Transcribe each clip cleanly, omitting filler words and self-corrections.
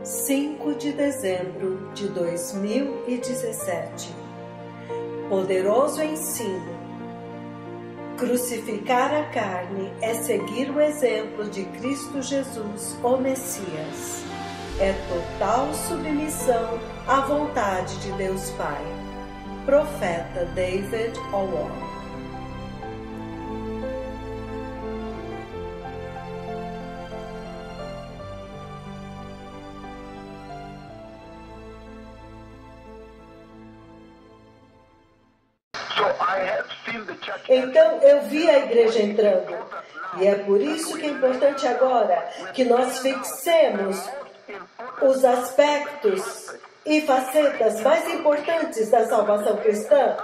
5 de dezembro de 2017. Poderoso ensino. Crucificar a carne é seguir o exemplo de Cristo Jesus, o Messias. É total submissão à vontade de Deus Pai. Profeta David Owen. Então eu vi a igreja entrando, e é por isso que é importante agora que nós fixemos os aspectos e facetas mais importantes da salvação cristã,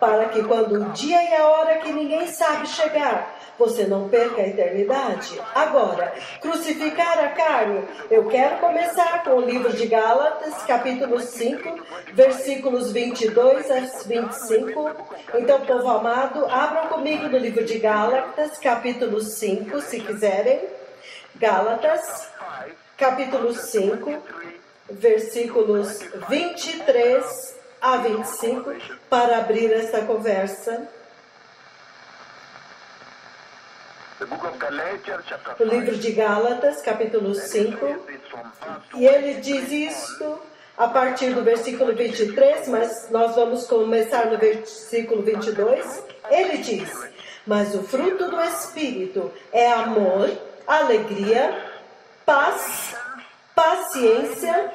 para que quando o dia e a hora que ninguém sabe chegar, você não perca a eternidade. Agora, crucificar a carne. Eu quero começar com o livro de Gálatas, capítulo 5, versículos 22 a 25. Então, povo amado, abram comigo no livro de Gálatas, capítulo 5, se quiserem. Gálatas, capítulo 5, versículos 23 a 25, para abrir esta conversa. O livro de Gálatas, capítulo 5, e ele diz isto a partir do versículo 23, mas nós vamos começar no versículo 22. Ele diz: mas o fruto do Espírito é amor, alegria, paz, paciência,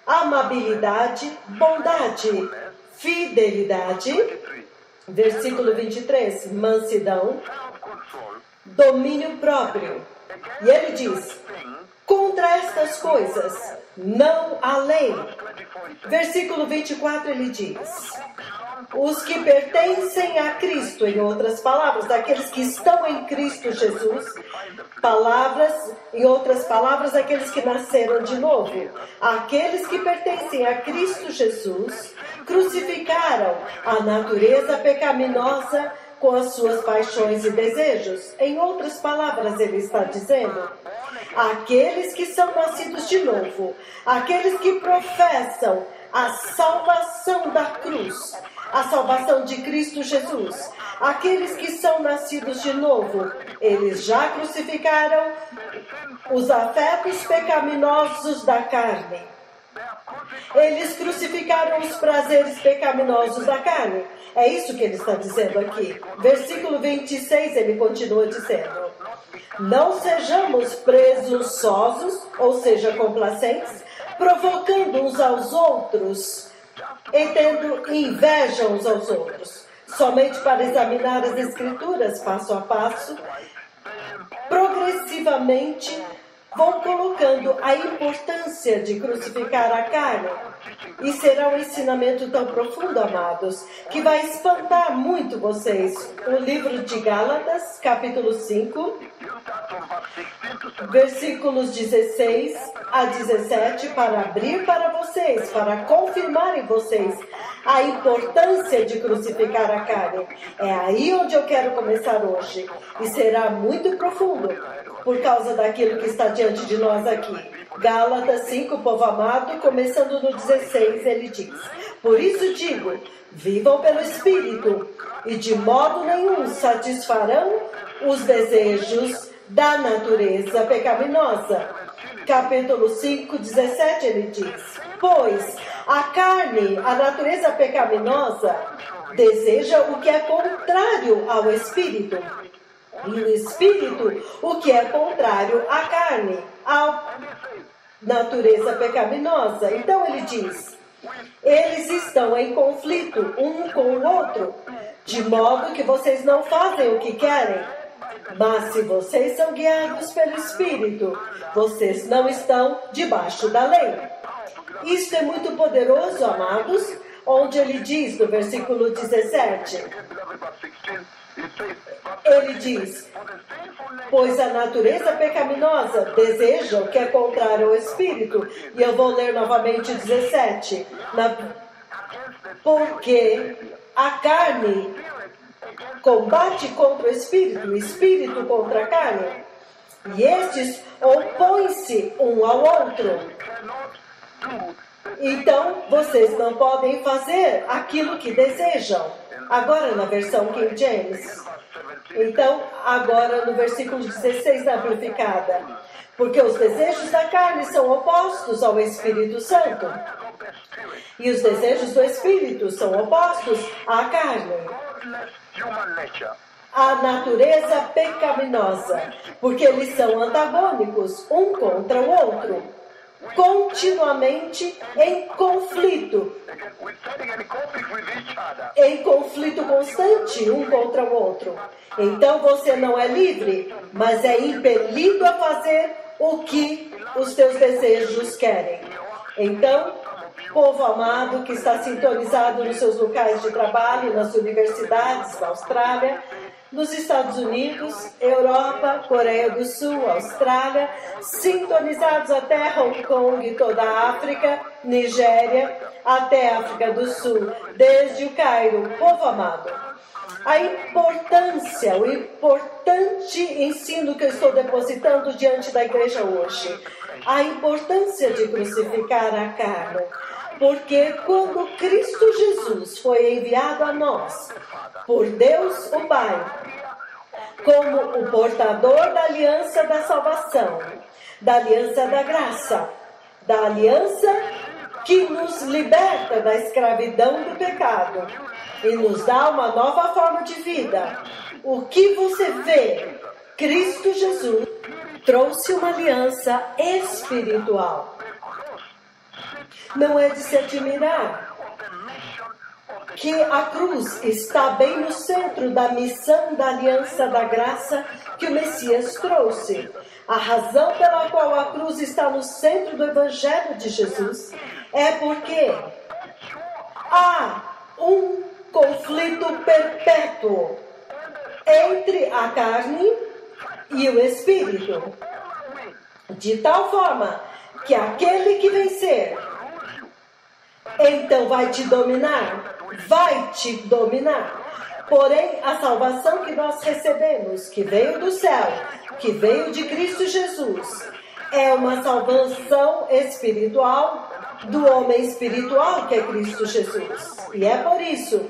amabilidade, bondade, fidelidade. Versículo 23, mansidão, domínio próprio. E ele diz: contra estas coisas não há lei. Versículo 24 ele diz: os que pertencem a Cristo, em outras palavras, aqueles que estão em Cristo Jesus, em outras palavras, aqueles que nasceram de novo, aqueles que pertencem a Cristo Jesus, crucificaram a natureza pecaminosa com as suas paixões e desejos. Em outras palavras, ele está dizendo: aqueles que são nascidos de novo, aqueles que professam a salvação da cruz, a salvação de Cristo Jesus, aqueles que são nascidos de novo, eles já crucificaram os afetos pecaminosos da carne. Eles crucificaram os prazeres pecaminosos da carne. É isso que ele está dizendo aqui. Versículo 26, ele continua dizendo: não sejamos presunçosos, ou seja, complacentes, provocando uns aos outros e tendo inveja uns aos outros, somente para examinar as Escrituras passo a passo, progressivamente vão colocando a importância de crucificar a carne. E será um ensinamento tão profundo, amados, que vai espantar muito vocês. O livro de Gálatas, capítulo 5, versículos 16 a 17, para abrir para vocês, para confirmar em vocês a importância de crucificar a carne. É aí onde eu quero começar hoje. E será muito profundo, por causa daquilo que está diante de nós aqui. Gálatas 5, povo amado, começando no 16, ele diz: por isso digo, vivam pelo Espírito, e de modo nenhum satisfarão os desejos da natureza pecaminosa. Capítulo 5, 17, ele diz: pois a carne, a natureza pecaminosa, deseja o que é contrário ao Espírito, e o Espírito o que é contrário à carne, à natureza pecaminosa. Então ele diz: eles estão em conflito um com o outro, de modo que vocês não fazem o que querem. Mas se vocês são guiados pelo Espírito, vocês não estão debaixo da lei. Isto é muito poderoso, amados, onde ele diz no versículo 17, ele diz: pois a natureza pecaminosa deseja o que é contrário ao Espírito. E eu vou ler novamente 17. Porque a carne combate contra o Espírito contra a carne. E estes opõem-se um ao outro. Então, vocês não podem fazer aquilo que desejam. Agora, na versão King James. Então, agora no versículo 16 da Amplificada. Porque os desejos da carne são opostos ao Espírito Santo. E os desejos do Espírito são opostos à carne. A natureza pecaminosa. Porque eles são antagônicos, um contra o outro. Continuamente em conflito. Em conflito constante, um contra o outro. Então você não é livre, mas é impelido a fazer o que os teus desejos querem. Então, povo amado que está sintonizado nos seus locais de trabalho, nas universidades, na Austrália, nos Estados Unidos, Europa, Coreia do Sul, Austrália, sintonizados até Hong Kong e toda a África, Nigéria, até a África do Sul, desde o Cairo, povo amado. A importância, o importante ensino que eu estou depositando diante da igreja hoje, a importância de crucificar a carne, porque quando Cristo Jesus foi enviado a nós, por Deus o Pai, como o portador da aliança da salvação, da aliança da graça, da aliança que nos liberta da escravidão do pecado e nos dá uma nova forma de vida. O que você vê? Cristo Jesus trouxe uma aliança espiritual. Não é de se admirar que a cruz está bem no centro da missão da aliança da graça que o Messias trouxe. A razão pela qual a cruz está no centro do Evangelho de Jesus é porque há um conflito perpétuo entre a carne e o Espírito, de tal forma que aquele que vencer, então vai te dominar. Porém, a salvação que nós recebemos, que veio do céu, que veio de Cristo Jesus, é uma salvação espiritual do homem espiritual que é Cristo Jesus. E é por isso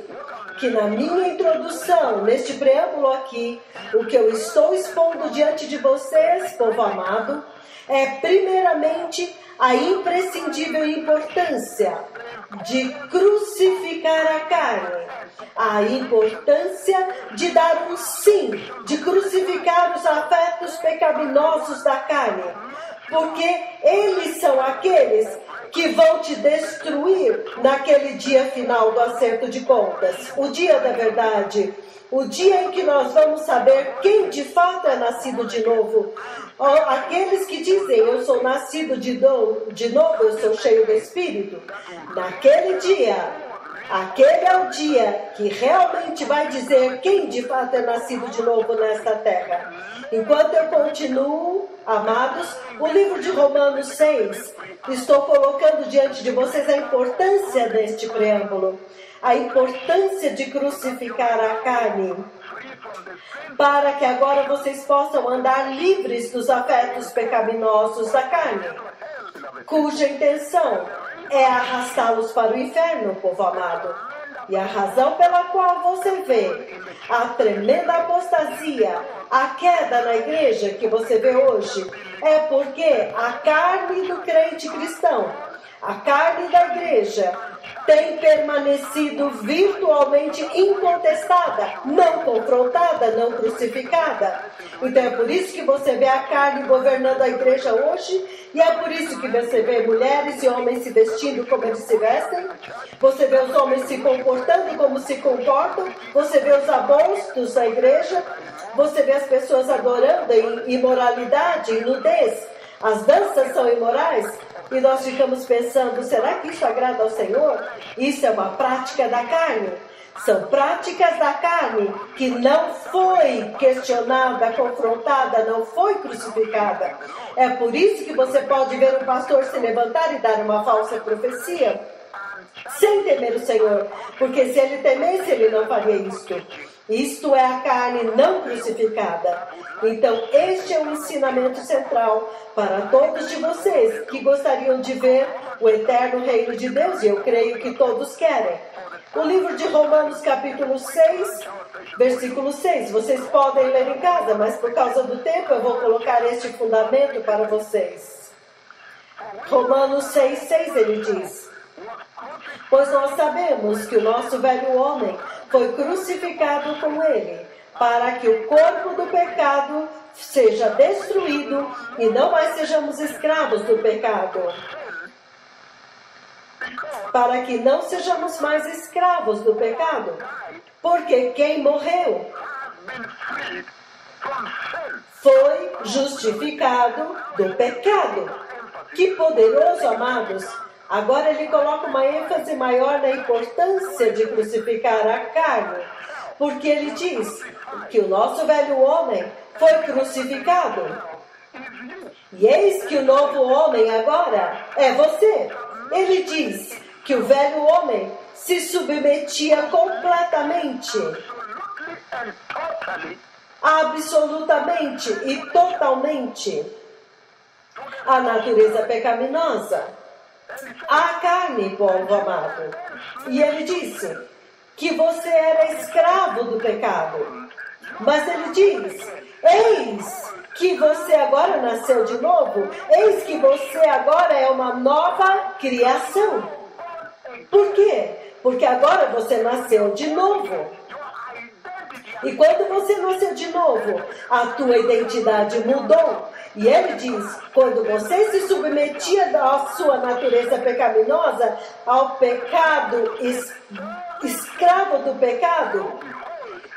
que na minha introdução, neste preâmbulo aqui, o que eu estou expondo diante de vocês, povo amado, é primeiramente a imprescindível importância de crucificar a carne, a importância de dar um sim, de crucificar os afetos pecaminosos da carne, porque eles são aqueles que vão te destruir naquele dia final do acerto de contas, o dia da verdade, o dia em que nós vamos saber quem de fato é nascido de novo. Aqueles que dizem, eu sou nascido de novo, eu sou cheio do Espírito, naquele dia, aquele é o dia que realmente vai dizer quem de fato é nascido de novo nesta terra. Enquanto eu continuo, amados, o livro de Romanos 6, estou colocando diante de vocês a importância deste preâmbulo, a importância de crucificar a carne, para que agora vocês possam andar livres dos afetos pecaminosos da carne, cuja intenção é arrastá-los para o inferno, povo amado. E a razão pela qual você vê a tremenda apostasia, a queda na igreja que você vê hoje, é porque a carne do crente cristão, a carne da igreja, tem permanecido virtualmente incontestada, não confrontada, não crucificada. Então é por isso que você vê a carne governando a igreja hoje, e é por isso que você vê mulheres e homens se vestindo como eles se vestem, você vê os homens se comportando como se comportam, você vê os abortos da igreja, você vê as pessoas adorando em imoralidade, em nudez, as danças são imorais. E nós ficamos pensando, será que isso agrada ao Senhor? Isso é uma prática da carne. São práticas da carne que não foi questionada, confrontada, não foi crucificada. É por isso que você pode ver um pastor se levantar e dar uma falsa profecia, sem temer o Senhor. Porque se ele temesse, ele não faria isto. Isto é a carne não crucificada. Então, este é o ensinamento central para todos de vocês que gostariam de ver o eterno reino de Deus, e eu creio que todos querem. O livro de Romanos, capítulo 6, versículo 6. Vocês podem ler em casa, mas por causa do tempo eu vou colocar este fundamento para vocês. Romanos 6, 6, ele diz: pois nós sabemos que o nosso velho homem foi crucificado com ele, para que o corpo do pecado seja destruído e não mais sejamos escravos do pecado. Para que não sejamos mais escravos do pecado. Porque quem morreu foi justificado do pecado. Que poderoso, amados! Agora ele coloca uma ênfase maior na importância de crucificar a carne, porque ele diz que o nosso velho homem foi crucificado. E eis que o novo homem agora é você. Ele diz que o velho homem se submetia completamente, absolutamente e totalmente à natureza pecaminosa, à carne, povo amado. E ele disse que você era escravo do pecado. Mas ele diz: eis que você agora nasceu de novo, eis que você agora é uma nova criação. Por quê? Porque agora você nasceu de novo. E quando você nasceu de novo, a tua identidade mudou. E ele diz, quando você se submetia à sua natureza pecaminosa, ao pecado, escravo do pecado,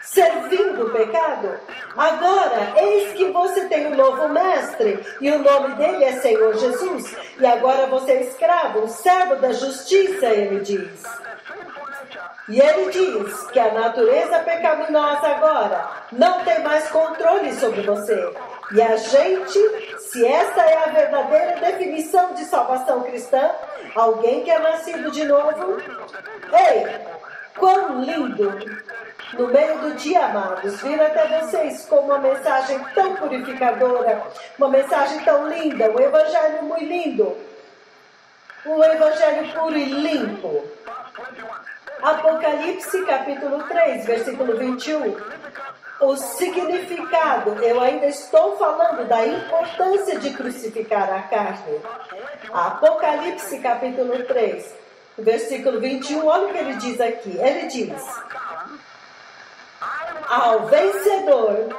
servindo o pecado, agora, eis que você tem um novo mestre, e o nome dele é Senhor Jesus, e agora você é escravo, um servo da justiça, ele diz. E ele diz que a natureza pecaminosa agora não tem mais controle sobre você. E a gente, se esta é a verdadeira definição de salvação cristã, alguém que é nascido de novo, ei, quão lindo! No meio do dia, amados, vir até vocês com uma mensagem tão purificadora, uma mensagem tão linda, um evangelho muito lindo, um evangelho puro e limpo. Apocalipse capítulo 3, versículo 21. O significado, eu ainda estou falando da importância de crucificar a carne. Apocalipse capítulo 3, versículo 21, olha o que ele diz aqui. Ele diz: ao vencedor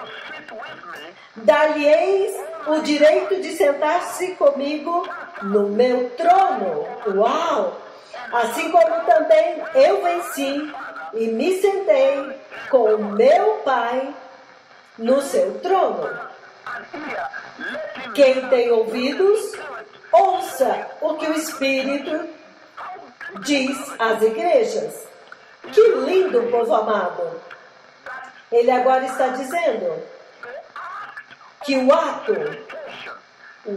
dar-lhe-eis o direito de sentar-se comigo no meu trono. Uau! Assim como também eu venci e me sentei com o meu Pai no seu trono. Quem tem ouvidos, ouça o que o Espírito diz às igrejas. Que lindo, povo amado! Ele agora está dizendo que o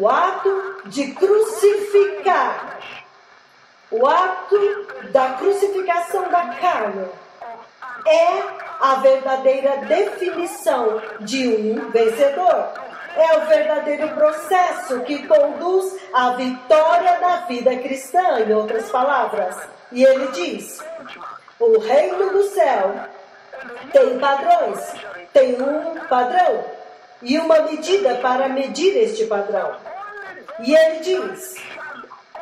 ato de crucificar, o ato da crucificação da carne é a verdadeira definição de um vencedor. É o verdadeiro processo que conduz à vitória da vida cristã, em outras palavras. E ele diz: o reino do céu tem padrões, tem um padrão e uma medida para medir este padrão. E ele diz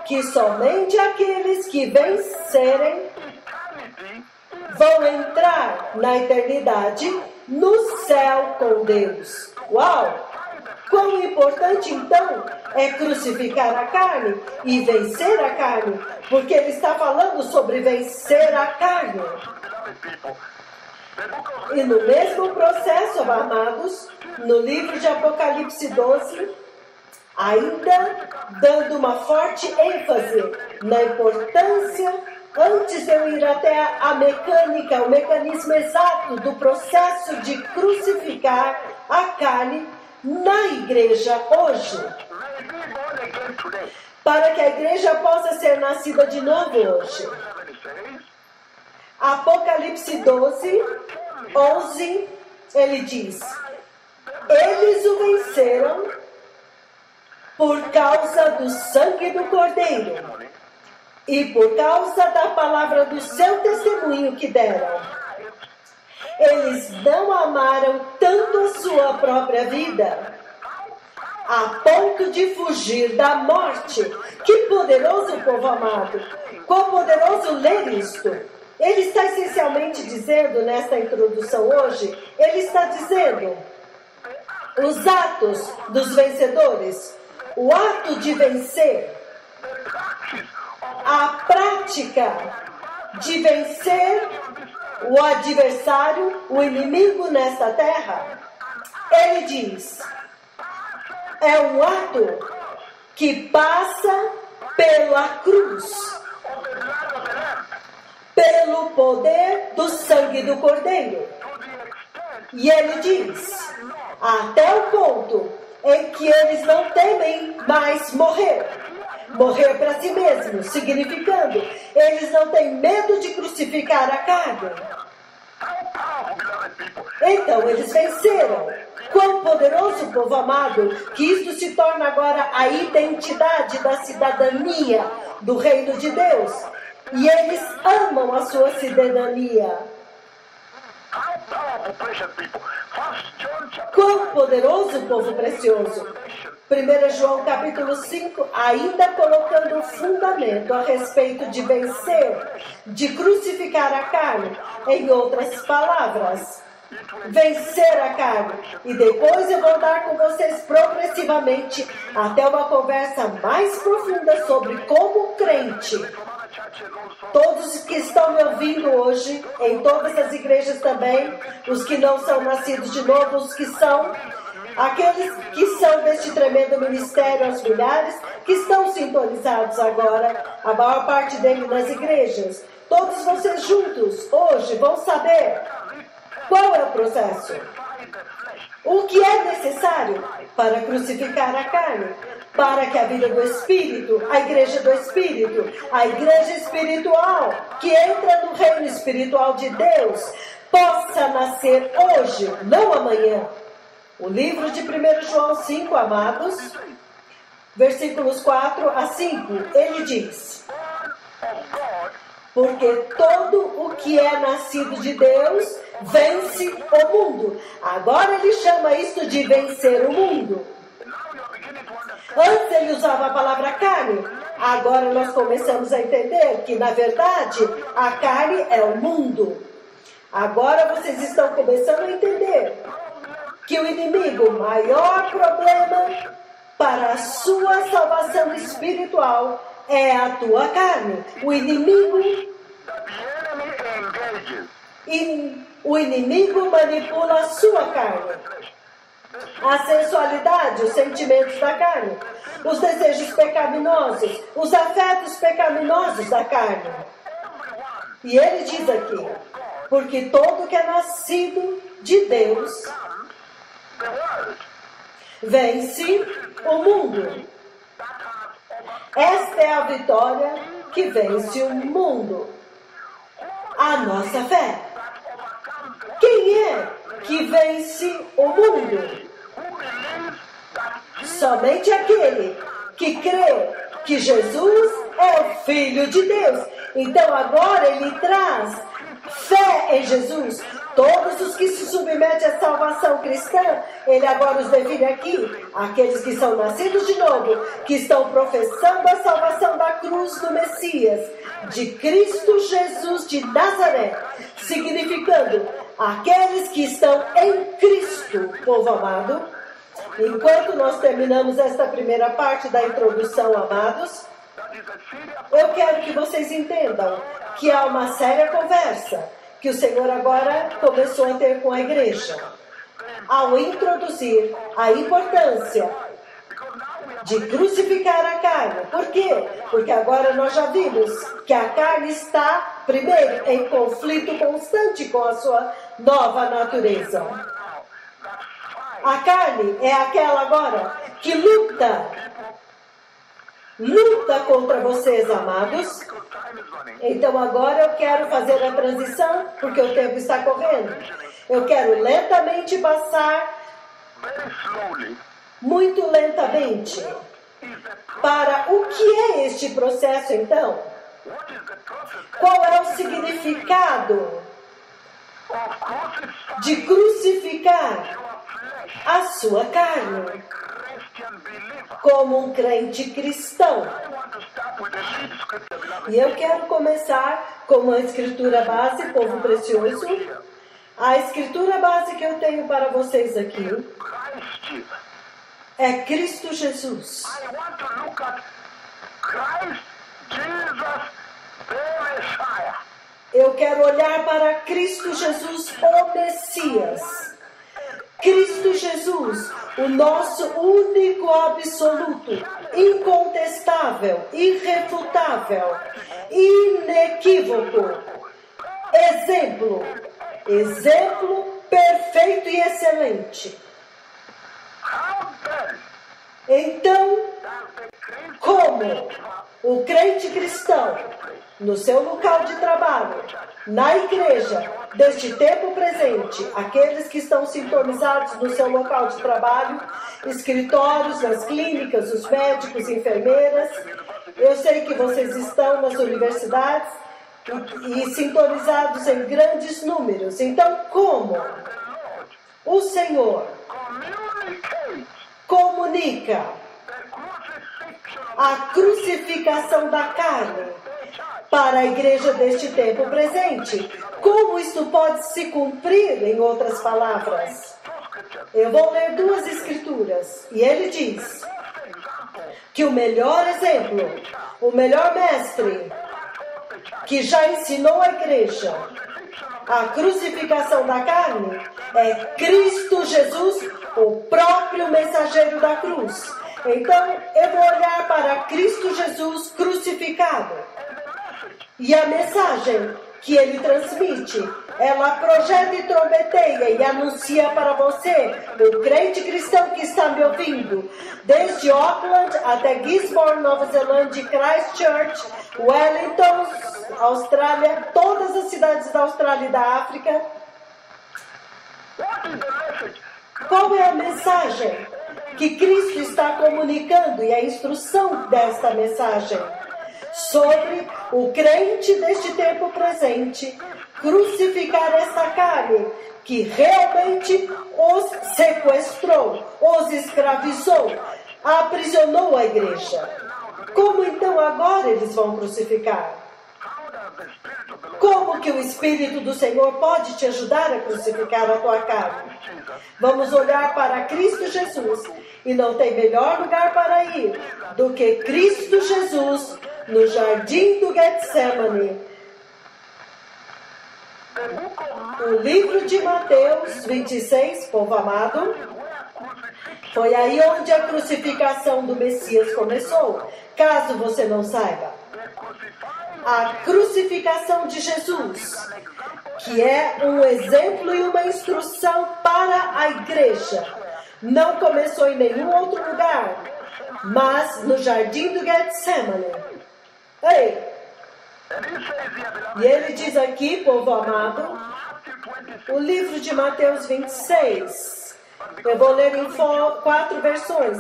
que somente aqueles que vencerem vão entrar na eternidade no céu com Deus. Uau! Quão importante então é crucificar a carne e vencer a carne, porque ele está falando sobre vencer a carne. E no mesmo processo, amados, no livro de Apocalipse 12, ainda dando uma forte ênfase na importância, antes de eu ir até a mecânica, o mecanismo exato do processo de crucificar a carne na igreja hoje, para que a igreja possa ser nascida de novo hoje. Apocalipse 12, 11, ele diz: eles o venceram por causa do sangue do Cordeiro e por causa da palavra do seu testemunho que deram. Eles não amaram tanto a sua própria vida, a ponto de fugir da morte. Que poderoso, povo amado! Quão poderoso ler isto! Ele está essencialmente dizendo, nesta introdução hoje, ele está dizendo os atos dos vencedores, o ato de vencer, a prática de vencer o adversário, o inimigo nesta terra. Ele diz, é um ato que passa pela cruz, pelo poder do sangue do Cordeiro. E ele diz, até o ponto em que eles não temem mais morrer para si mesmos, significando, eles não têm medo de crucificar a carne. Então, eles venceram. Quão poderoso, povo amado, que isto se torna agora a identidade da cidadania do reino de Deus. E eles amam a sua cidadania. Quão poderoso, povo precioso. 1 João capítulo 5, ainda colocando o fundamento a respeito de vencer, de crucificar a carne. Em outras palavras, vencer a carne. E depois eu vou dar com vocês progressivamente até uma conversa mais profunda sobre como crente. Todos que estão me ouvindo hoje, em todas as igrejas também, os que não são nascidos de novo, os que são, aqueles que são deste tremendo ministério, as milhares que estão sintonizados agora, a maior parte deles nas igrejas, todos vocês juntos, hoje, vão saber qual é o processo. O que é necessário para crucificar a carne? Para que a vida do Espírito, a igreja do Espírito, a igreja espiritual, que entra no reino espiritual de Deus, possa nascer hoje, não amanhã. O livro de 1 João 5, amados, versículos 4 a 5, ele diz: porque todo o que é nascido de Deus vence o mundo. Agora ele chama isto de vencer o mundo. Antes ele usava a palavra carne. Agora nós começamos a entender que, na verdade, a carne é o mundo. Agora vocês estão começando a entender que o inimigo, o maior problema para a sua salvação espiritual é a tua carne. O inimigo manipula a sua carne. A sensualidade, os sentimentos da carne, os desejos pecaminosos, os afetos pecaminosos da carne. E ele diz aqui, porque todo que é nascido de Deus vence o mundo. Esta é a vitória que vence o mundo. A nossa fé. Quem é que vence o mundo? Somente aquele que crê que Jesus é o Filho de Deus. Então agora ele traz fé em Jesus. Todos os que se submetem à salvação cristã, ele agora os define aqui. Aqueles que são nascidos de novo, que estão professando a salvação da cruz do Messias, de Cristo Jesus de Nazaré, significando aqueles que estão em Cristo, povo amado. Enquanto nós terminamos esta primeira parte da introdução, amados, eu quero que vocês entendam que há uma séria conversa que o Senhor agora começou a ter com a igreja, ao introduzir a importância de crucificar a carne. Por quê? Porque agora nós já vimos que a carne está, primeiro, em conflito constante com a sua nova natureza. A carne é aquela agora que luta contra vocês, amados. Então agora eu quero fazer a transição, porque o tempo está correndo. Eu quero lentamente passar, very slowly, muito lentamente, para o que é este processo então? what is the process Qual é o significado of crucifying de crucificar your flesh a sua carne as a Christian believer? como um crente cristão? I want to start with the lead scripture, beloved. E eu quero começar com uma escritura base, povo precioso. A escritura base que eu tenho para vocês aqui Christ Jesus. é Cristo Jesus. I want to look at Christ Jesus, the Messiah. Eu quero olhar para Cristo Jesus, o Messias. Cristo Jesus, o nosso único absoluto, incontestável, irrefutável, inequívoco, exemplo perfeito e excelente. How then Então, does the Christian como o crente cristão, no seu local de trabalho, na igreja, deste tempo presente, aqueles que estão sintonizados no seu local de trabalho, escritórios, nas clínicas, os médicos, enfermeiras, eu sei que vocês estão nas universidades e sintonizados em grandes números. Então, como o Senhor communicates comunica the crucifixion of a crucificação da carne para a igreja deste tempo presente? Como isto pode se cumprir, em outras palavras? two scriptures? Eu vou ler duas escrituras. E ele diz First example, que o melhor exemplo, o melhor mestre que já ensinou a igreja a crucificação da carne é Cristo Jesus, o próprio mensageiro da cruz. Então, eu vou olhar para Cristo Jesus crucificado. E a mensagem que ele transmite, ela projeta e trombeteia e anuncia para você, o crente cristão que está me ouvindo, desde Auckland até Gisborne, Nova Zelândia, Christchurch, Wellington, Austrália, todas as cidades da Austrália e da África. what is the message? Qual é a mensagem que Cristo está comunicando e a instrução desta mensagem? Sobre o crente deste tempo presente crucificar esta carne que realmente os sequestrou, os escravizou, aprisionou a igreja. Como então agora eles vão crucificar? How does the Spirit of the Lord Como que o Espírito do Senhor pode te ajudar a crucificar a tua carne? Vamos olhar para Cristo Jesus. E não tem melhor lugar para ir do que Cristo Jesus no jardim do Getsemane. the book of O livro de Mateus 26, povo amado, Matthew, where crucifixion foi aí onde a crucificação do Messias começou. Caso você não saiba, the crucifying a crucificação de Jesus, que é um exemplo e uma instrução para a igreja, não começou em nenhum outro lugar, mas no jardim do Getsemane. Ei, and he says here, beloved, e ele diz aqui, povo amado, Matthew 26, o livro de Mateus 26. Eu vou ler em 4 versões,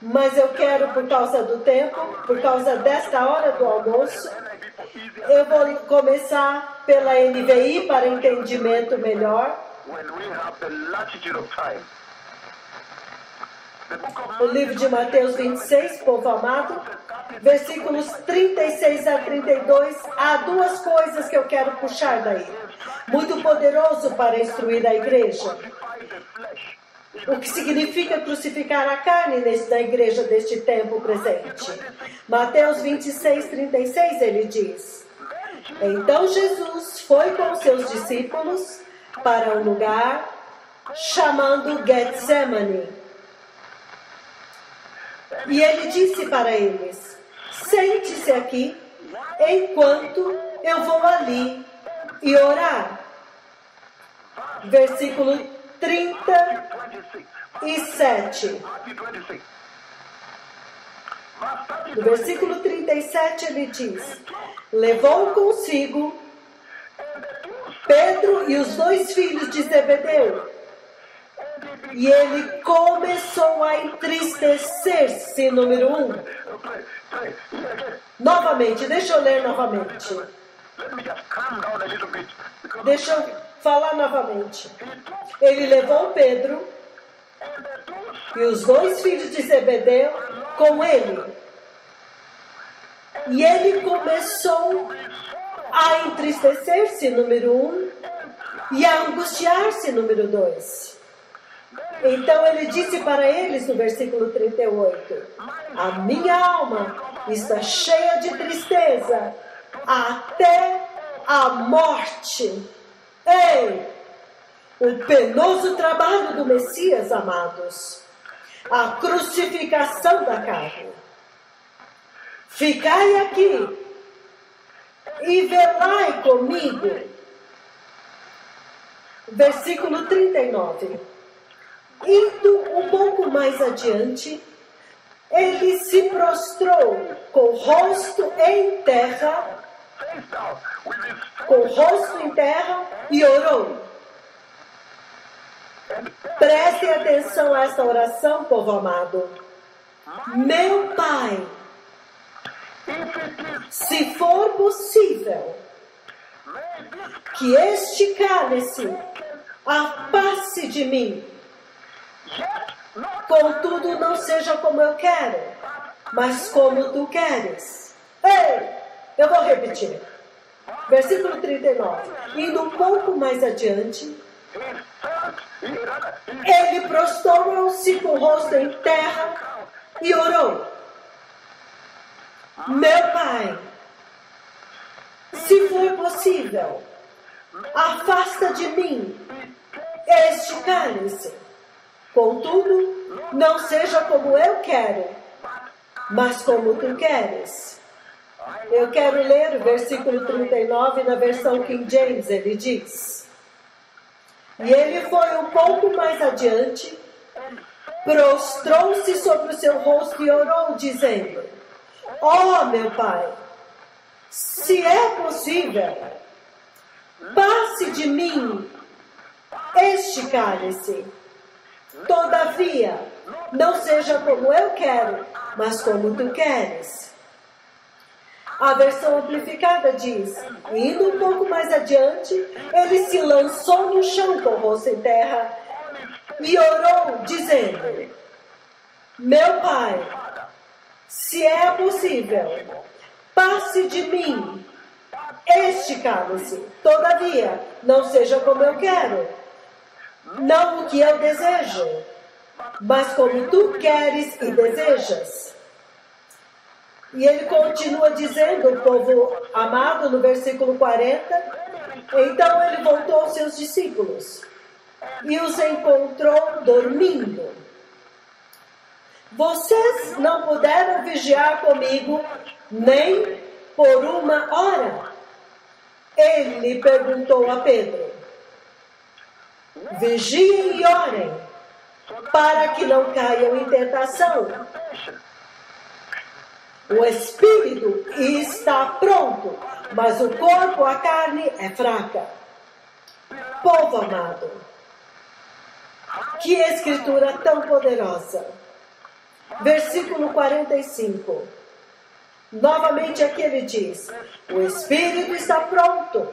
mas eu quero, por causa do tempo, por causa desta hora do almoço, NIV for easier, eu vou começar pela NVI para entendimento melhor. when we have the latitude of time. The book of O livro de Mateus 26, povo amado, versículos 36 a 32, há duas coisas que eu quero puxar daí. Muito poderoso para instruir a igreja. crucify the flesh. O que significa crucificar a carne na igreja deste tempo presente. Mateus 26, 36, ele diz: Então Jesus foi com seus discípulos para um lugar chamado Getsemane. E ele disse para eles: Sente-se aqui, enquanto eu vou ali e orar. Versículo 37. Matthew 26. No versículo 37 ele diz: Levou consigo Pedro e os 2 filhos de Zebedeu. E ele começou a entristecer-se, número 1. Novamente, deixa eu ler novamente. Let me just calm down a little bit. Because Deixa eu falar novamente. Ele levou Pedro e os 2 filhos de Zebedeu com ele. E ele começou a entristecer-se, número 1, e a angustiar-se, número 2. Então ele disse para eles no versículo 38, a minha alma está cheia de tristeza até a morte. Ei, o penoso trabalho do Messias, amados, a crucificação da carne. Ficai aqui e velai comigo. Versículo 39. Indo um pouco mais adiante, ele se prostrou com o rosto em terra, e orou. Prestem atenção a esta oração, povo amado. Meu Pai, se for possível, que este cálice afaste de mim. Contudo, não seja como eu quero, mas como tu queres. Ei, eu vou repetir. Versículo 39. Indo um pouco mais adiante, ele prostrou-se com o rosto em terra e orou. Meu Pai, se for possível, afasta de mim este cálice. Contudo, não seja como eu quero, mas como tu queres. Eu quero ler o versículo 39 na versão King James. Ele diz: e ele foi um pouco mais adiante, prostrou-se sobre o seu rosto e orou, dizendo: ó meu Pai, se é possível, passe de mim este cálice. Todavia, não seja como eu quero, mas como tu queres. A versão amplificada diz: indo um pouco mais adiante, ele se lançou no chão com o rosto em terra e orou, dizendo: meu Pai, se é possível, passe de mim este cálice. Todavia, não seja como eu quero, não o que eu desejo, mas como tu queres e desejas. E ele continua dizendo, o povo amado, no versículo 40, então ele voltou aos seus discípulos e os encontrou dormindo. Vocês não puderam vigiar comigo nem por 1 hora? Ele perguntou a Pedro. Vigiem e orem, para que não caiam em tentação. O espírito está pronto, mas o corpo, a carne, é fraca. Povo amado, que escritura tão poderosa. Versículo 45. Novamente aqui ele diz: o espírito está pronto,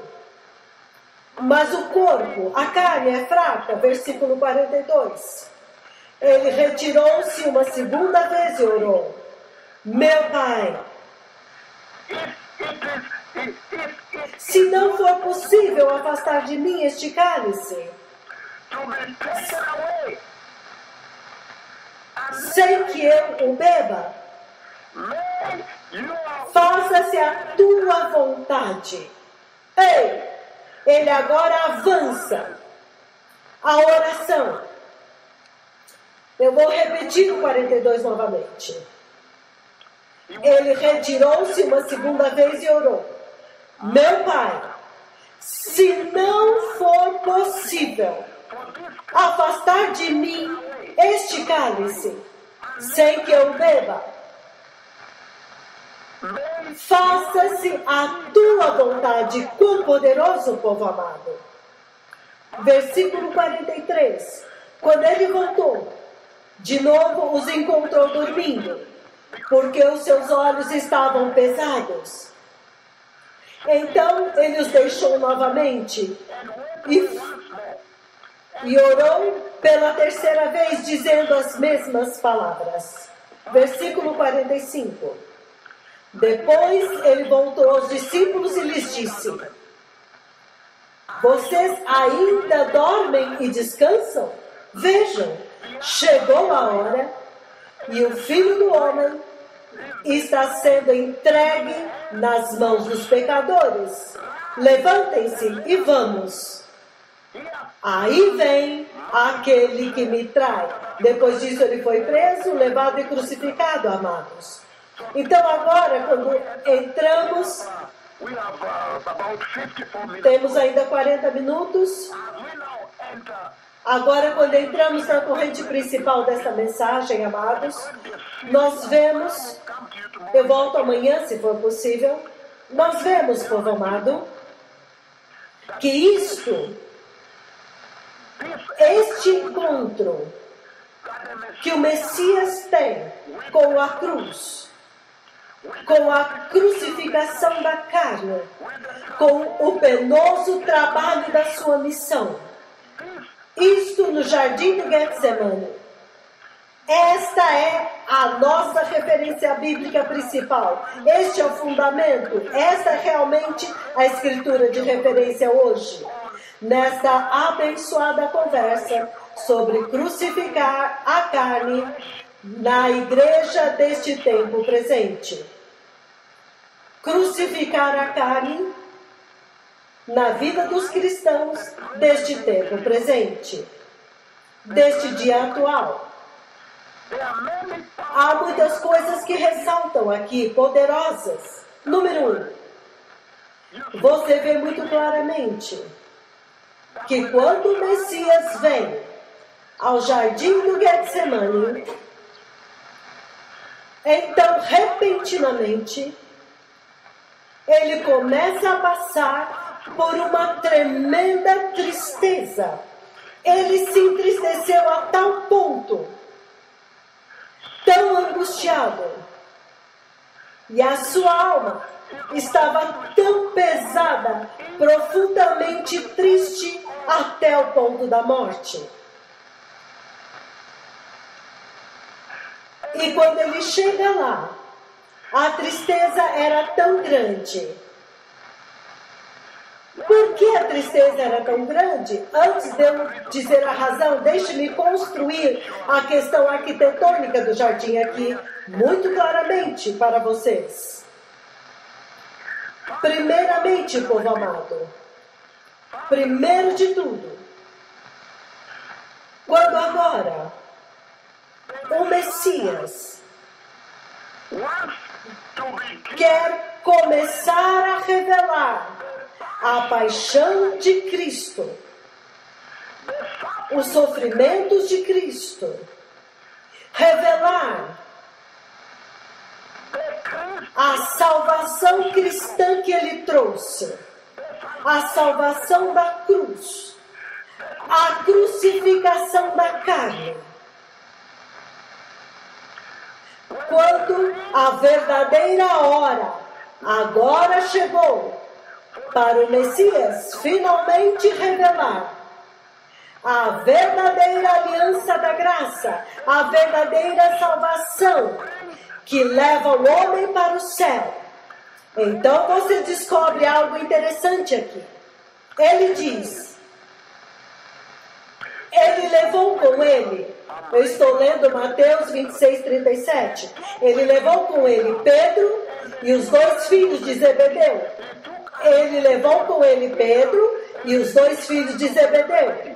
mas o corpo, a carne é fraca. Versículo 42. Ele retirou-se uma segunda vez e orou: meu Pai, se não for possível afastar de mim este cálice, sem que eu o beba, faça-se a tua vontade. Ei, ele agora avança a oração. Eu vou repetir o 42 novamente. Ele retirou-se uma segunda vez e orou: meu Pai, se não for possível afastar de mim este cálice, sem que eu beba, Faça-se a tua vontade, quão poderoso, povo amado. Versículo 43. Quando ele voltou, de novo os encontrou dormindo, porque os seus olhos estavam pesados. Então ele os deixou novamente e orou pela terceira vez, dizendo as mesmas palavras. Versículo 45. Depois ele voltou aos discípulos e lhes disse: vocês ainda dormem e descansam? Vejam, chegou a hora e o Filho do Homem está sendo entregue nas mãos dos pecadores. Levantem-se e vamos. Aí vem aquele que me trai. Depois disso ele foi preso, levado e crucificado, amados. Então agora, quando entramos, temos ainda 40 minutos. Agora, quando entramos na corrente principal desta mensagem, amados, nós vemos, eu volto amanhã, se for possível, nós vemos, povo amado, que este encontro que o Messias tem com a cruz, com a crucificação da carne, com o penoso trabalho da sua missão, isto no jardim do Getsemane. Esta é a nossa referência bíblica principal. Este é o fundamento. Esta é realmente a escritura de referência hoje, nesta abençoada conversa sobre crucificar a carne na igreja deste tempo presente. Crucificar a carne na vida dos cristãos deste tempo presente, deste dia atual. Há muitas coisas que ressaltam aqui, poderosas. Número 1, você vê muito claramente que quando o Messias vem ao jardim do Getsemane, então repentinamente ele começa a passar por uma tremenda tristeza. Ele se entristeceu a tal ponto, tão angustiado, e a sua alma estava tão pesada, profundamente triste, até o ponto da morte. E quando ele chega lá, a tristeza era tão grande. Por que a tristeza era tão grande? Antes de eu dizer a razão, deixe-me construir a questão arquitetônica do jardim aqui, muito claramente para vocês. Primeiramente, povo amado, primeiro de tudo, quando agora o Messias quer começar a revelar a paixão de Cristo, os sofrimentos de Cristo, revelar a salvação cristã que Ele trouxe, a salvação da cruz, a crucificação da carne. Quando a verdadeira hora agora chegou para o Messias finalmente revelar a verdadeira aliança da graça, a verdadeira salvação que leva o homem para o céu. Então você descobre algo interessante aqui. Ele diz, ele levou com ele, eu estou lendo Mateus 26:37, ele levou com ele Pedro e os 2 filhos de Zebedeu. Ele levou com ele Pedro e os 2 filhos de Zebedeu.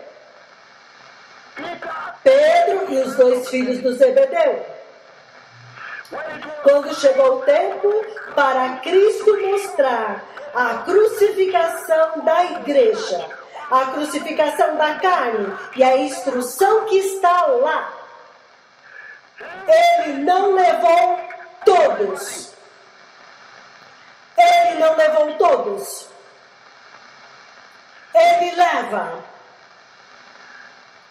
Pedro e os 2 filhos do Zebedeu. Quando chegou o tempo para Cristo mostrar a crucificação da igreja, a crucificação da carne e a instrução que está lá, ele não levou todos. Ele não levou todos. Ele leva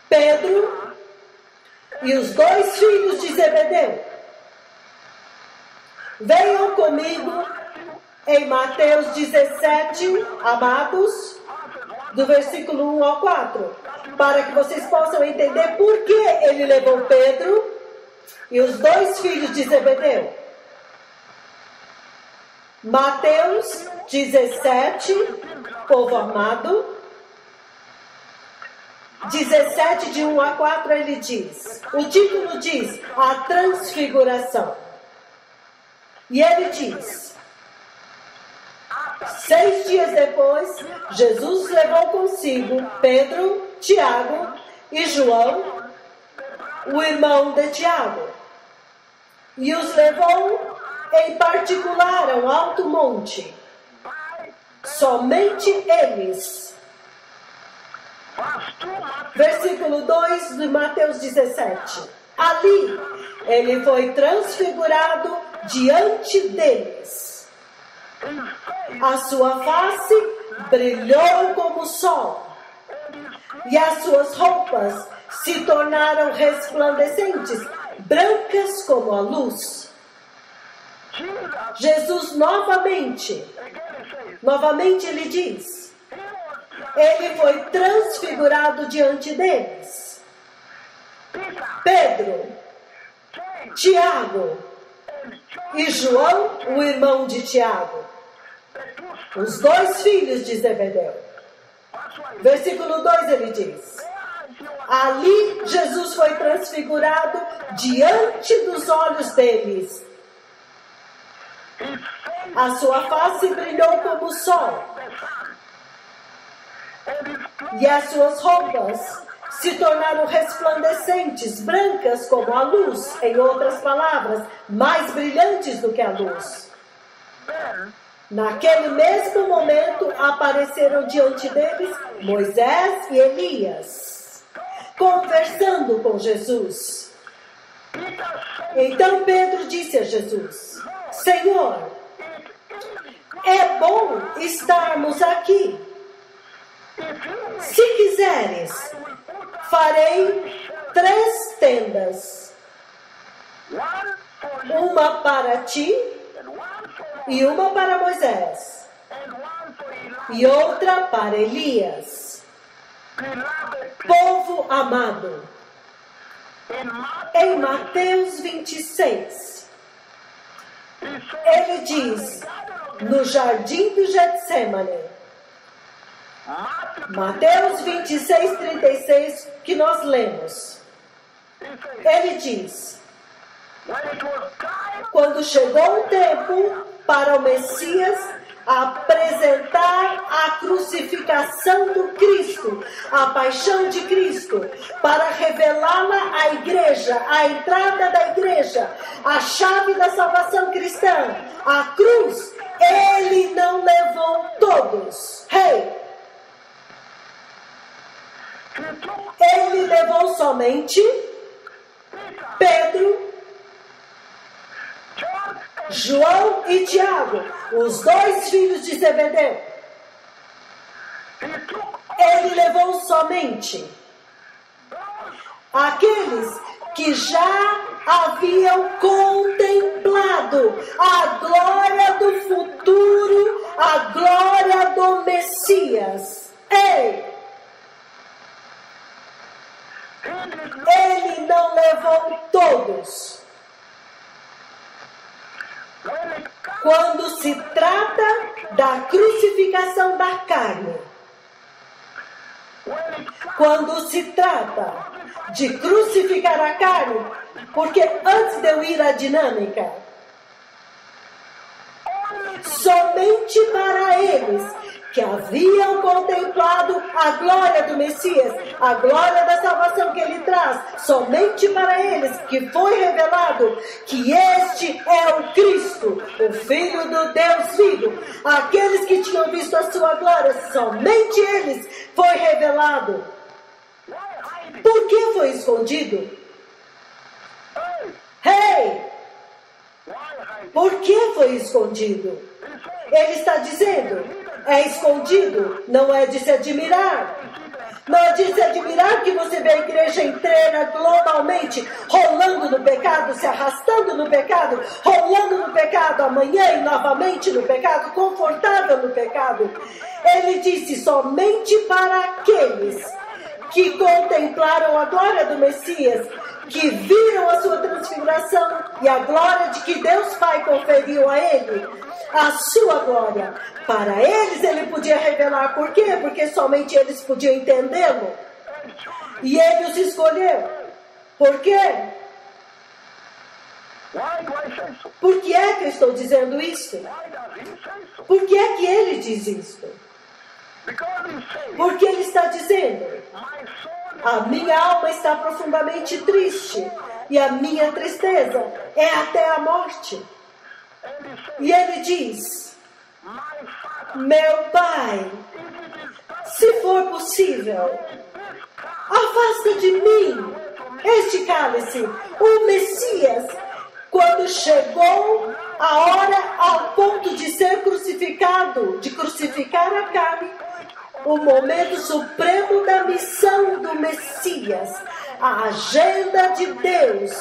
Pedro e os 2 filhos de Zebedeu. Venham comigo em Mateus 17, amados, do versículo 1 ao 4, para que vocês possam entender por que ele levou Pedro e os 2 filhos de Zebedeu. Mateus 17, povo amado, 17 de 1 a 4 ele diz, o título diz, a transfiguração. E ele diz, 6 dias depois, Jesus levou consigo Pedro, Tiago e João, o irmão de Tiago, e os levou em particular ao alto monte, somente eles. Versículo 2 de Mateus 17. Ali, ele foi transfigurado diante deles. A sua face brilhou como o sol, e as suas roupas se tornaram resplandecentes, brancas como a luz. Jesus novamente ele diz, ele foi transfigurado diante deles. Pedro, Tiago e João, o irmão de Tiago, os 2 filhos de Zebedeu. Versículo 2 ele diz, ali Jesus foi transfigurado diante dos olhos deles. A sua face brilhou como o sol, e as suas roupas se tornaram resplandecentes, brancas como a luz. Em outras palavras, mais brilhantes do que a luz. Naquele mesmo momento, apareceram diante deles Moisés e Elias, conversando com Jesus. Então Pedro disse a Jesus, Senhor, é bom estarmos aqui. Se quiseres, farei 3 tendas, uma para ti, e uma para Moisés, e outra para Elias. Povo amado, em Mateus 26, ele diz, no jardim do Getsêmani, Mateus 26, 36, que nós lemos, ele diz, quando chegou o tempo para o Messias apresentar a crucificação do Cristo, a paixão de Cristo, para revelá-la à igreja, a entrada da igreja, a chave da salvação cristã, a cruz, ele não levou todos. Ele levou somente Pedro, João e Tiago, os 2 filhos de Zebedeu. Ele levou somente aqueles que já haviam contemplado a glória do futuro, a glória do Messias. Ele não levou todos. Quando se trata da crucificação da carne, quando se trata de crucificar a carne, porque antes de eu ir à dinâmica, somente para eles que haviam contemplado a glória do Messias, a glória da salvação que ele traz, somente para eles que foi revelado que este é o Cristo, o Filho do Deus vivo. Aqueles que tinham visto a sua glória, somente eles foi revelado. Por que foi escondido? Por que foi escondido? Ele está dizendo, é escondido, não é de se admirar. Não é de se admirar que você vê a igreja inteira globalmente rolando no pecado, se arrastando no pecado, rolando no pecado amanhã e novamente no pecado, confortável no pecado. Ele disse somente para aqueles que contemplaram a glória do Messias, que viram a sua transfiguração e a glória de que Deus Pai conferiu a ele, a sua glória. Para eles ele podia revelar. Por quê? Porque somente eles podiam entendê-lo. E ele os escolheu. Por quê? Por que é que eu estou dizendo isso? Por que é que ele diz isso? Porque ele está dizendo, a minha alma está profundamente triste, e a minha tristeza é até a morte. E ele diz, meu Pai, se for possível, afasta de mim este cálice. O Messias, quando chegou a hora ao ponto de ser crucificado, de crucificar a carne, o momento supremo da missão do Messias, a agenda de Deus,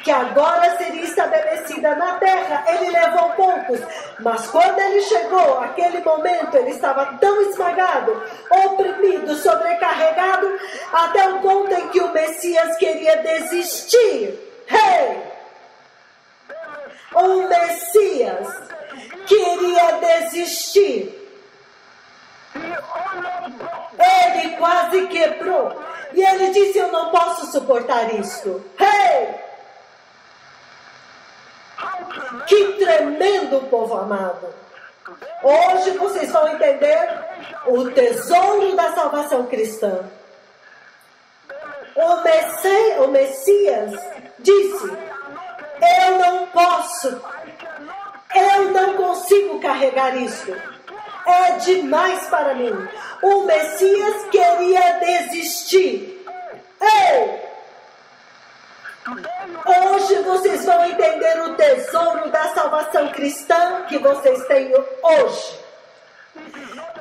que agora seria estabelecida na terra, ele levou poucos, mas quando ele chegou, aquele momento, ele estava tão esmagado, oprimido, sobrecarregado, até o ponto em que o Messias queria desistir. O Messias queria desistir. Ele quase quebrou. E ele disse, eu não posso suportar isso. Que tremendo, povo amado. Hoje vocês vão entender o tesouro da salvação cristã. O Messias disse, eu não posso, eu não consigo carregar isso. É demais para mim. O Messias queria desistir. Hoje vocês vão entender o tesouro da salvação cristã que vocês têm hoje.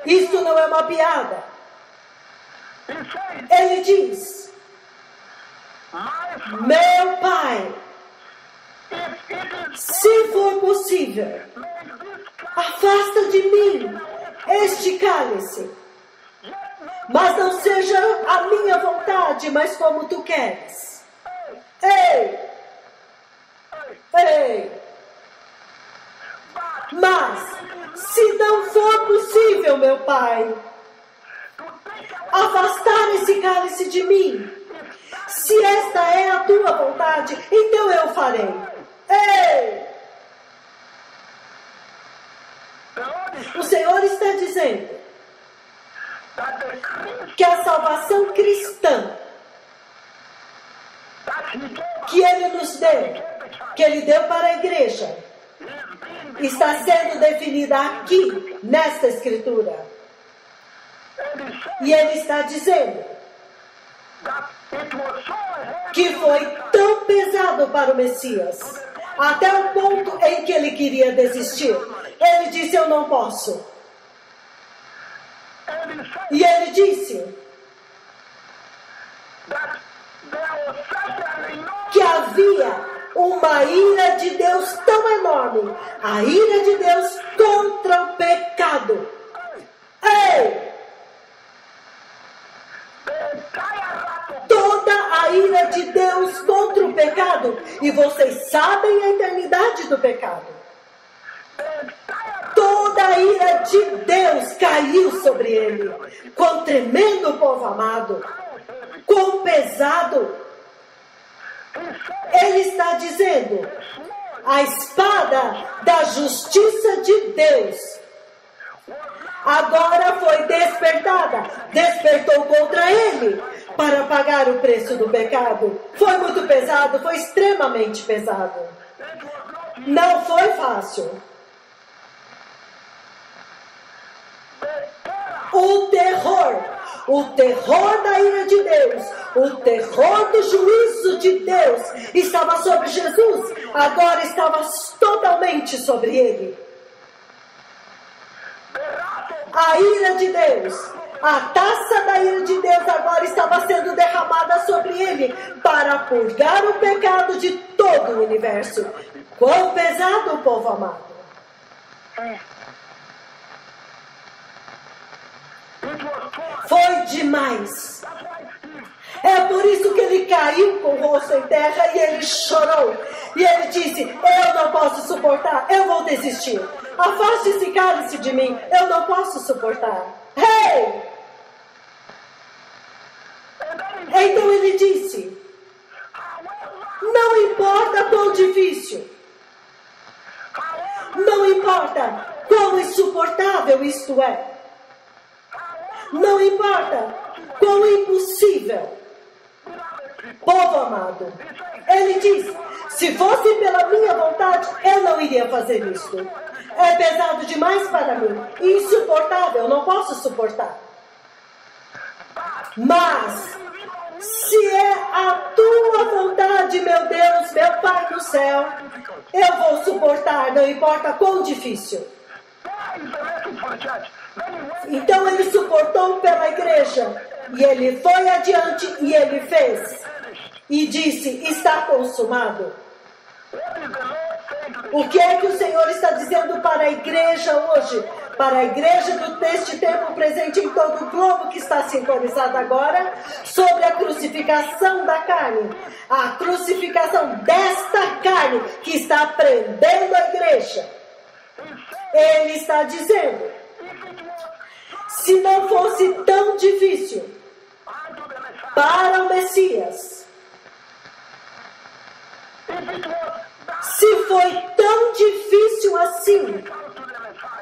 Isso não é uma piada. Ele diz, meu Pai, se for possível, afasta de mim este cálice, mas não seja a minha vontade, mas como tu queres. Mas, se não for possível, meu Pai, afastar esse cálice de mim, se esta é a tua vontade, então eu farei. O Senhor está dizendo que a salvação cristã que Ele nos deu, que Ele deu para a igreja, está sendo definida aqui, nesta Escritura. E Ele está dizendo que foi tão pesado para o Messias, até o ponto em que ele queria desistir. Ele disse, eu não posso. E ele disse que havia uma ira de Deus tão enorme, a ira de Deus contra o pecado. Toda a ira de Deus contra o pecado, e vocês sabem a eternidade do pecado. Toda a ira de Deus caiu sobre ele. Quão tremendo, povo amado, quão pesado. Ele está dizendo, a espada da justiça de Deus agora foi despertada, despertou contra ele para pagar o preço do pecado. Foi muito pesado, foi extremamente pesado. Não foi fácil. O terror da ira de Deus, o terror do juízo de Deus estava sobre Jesus, agora estava totalmente sobre ele. A ira de Deus, a taça da ira de Deus agora estava sendo derramada sobre ele para purgar o pecado de todo o universo. Quão pesado, povo amado! Foi demais. É por isso que ele caiu com o rosto em terra e ele chorou. E ele disse, eu não posso suportar, eu vou desistir. Afaste esse cálice de mim, eu não posso suportar. Hey! Então ele disse, não importa quão difícil, não importa quão insuportável isto é, não importa quão impossível, povo amado, ele diz, se fosse pela minha vontade, eu não iria fazer isso. É pesado demais para mim, insuportável, não posso suportar. Mas, se é a tua vontade, meu Deus, meu Pai do céu, eu vou suportar, não importa quão difícil. Então ele suportou pela igreja, e ele foi adiante e ele fez. E disse, está consumado. O que é que o Senhor está dizendo para a igreja hoje? Para a igreja deste tempo presente em todo o globo que está sintonizado agora, sobre a crucificação da carne. A crucificação desta carne que está prendendo a igreja. Ele está dizendo, se não fosse tão difícil para o Messias, se foi tão difícil assim,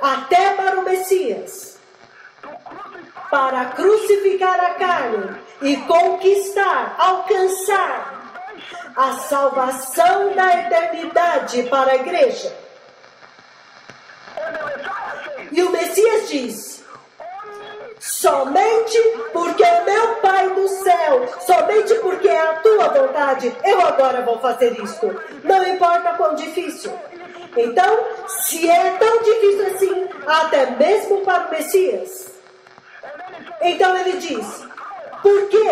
até para o Messias, para crucificar a carne e conquistar, alcançar a salvação da eternidade para a igreja. E o Messias diz, somente porque o meu Pai do céu, somente porque é a tua vontade, eu agora vou fazer isto. Não importa quão difícil. Então, se é tão difícil assim, até mesmo para o Messias, então ele diz, porque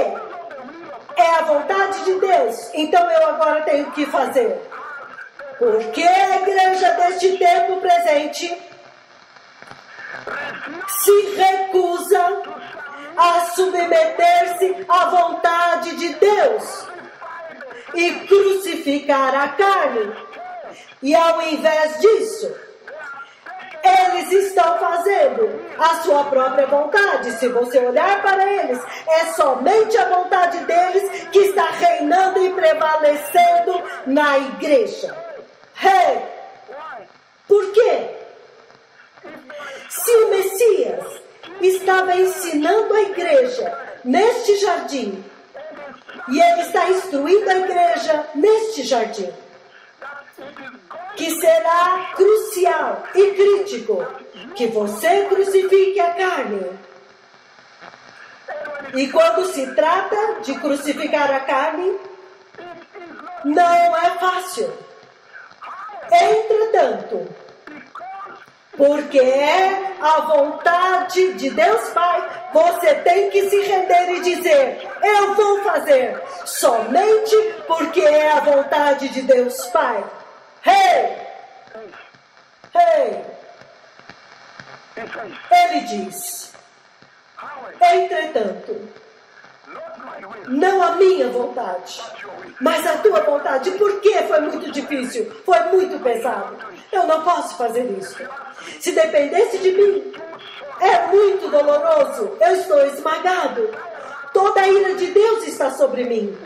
é a vontade de Deus, então eu agora tenho que fazer. Porque a igreja deste tempo presente se recusa a submeter-se à vontade de Deus e crucificar a carne. E ao invés disso, eles estão fazendo a sua própria vontade. Se você olhar para eles, é somente a vontade deles que está reinando e prevalecendo na igreja. Hey! Por quê? Se o Messias estava ensinando a igreja neste jardim, e ele está instruindo a igreja neste jardim, que será crucial e crítico que você crucifique a carne. E quando se trata de crucificar a carne, não é fácil. Entretanto, porque é a vontade de Deus Pai, você tem que se render e dizer, eu vou fazer, somente porque é a vontade de Deus Pai. Hey! Hey! Ele diz, entretanto, não a minha vontade, mas a tua vontade. Por que foi muito difícil? Foi muito pesado. Eu não posso fazer isso. Se dependesse de mim, é muito doloroso. Eu estou esmagado. Toda a ira de Deus está sobre mim.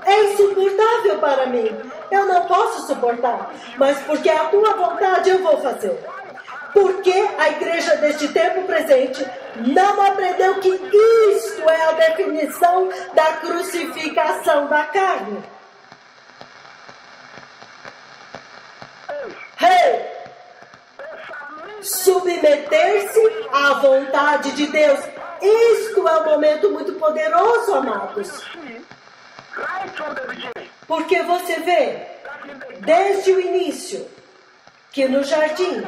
É insuportável para mim. Eu não posso suportar. Mas porque é a tua vontade, eu vou fazer. Porque a igreja deste tempo presente não aprendeu que isto é a definição da crucificação da carne. Hey! Submeter-se à vontade de Deus. Isto é um momento muito poderoso, amados. Porque você vê, desde o início, que no jardim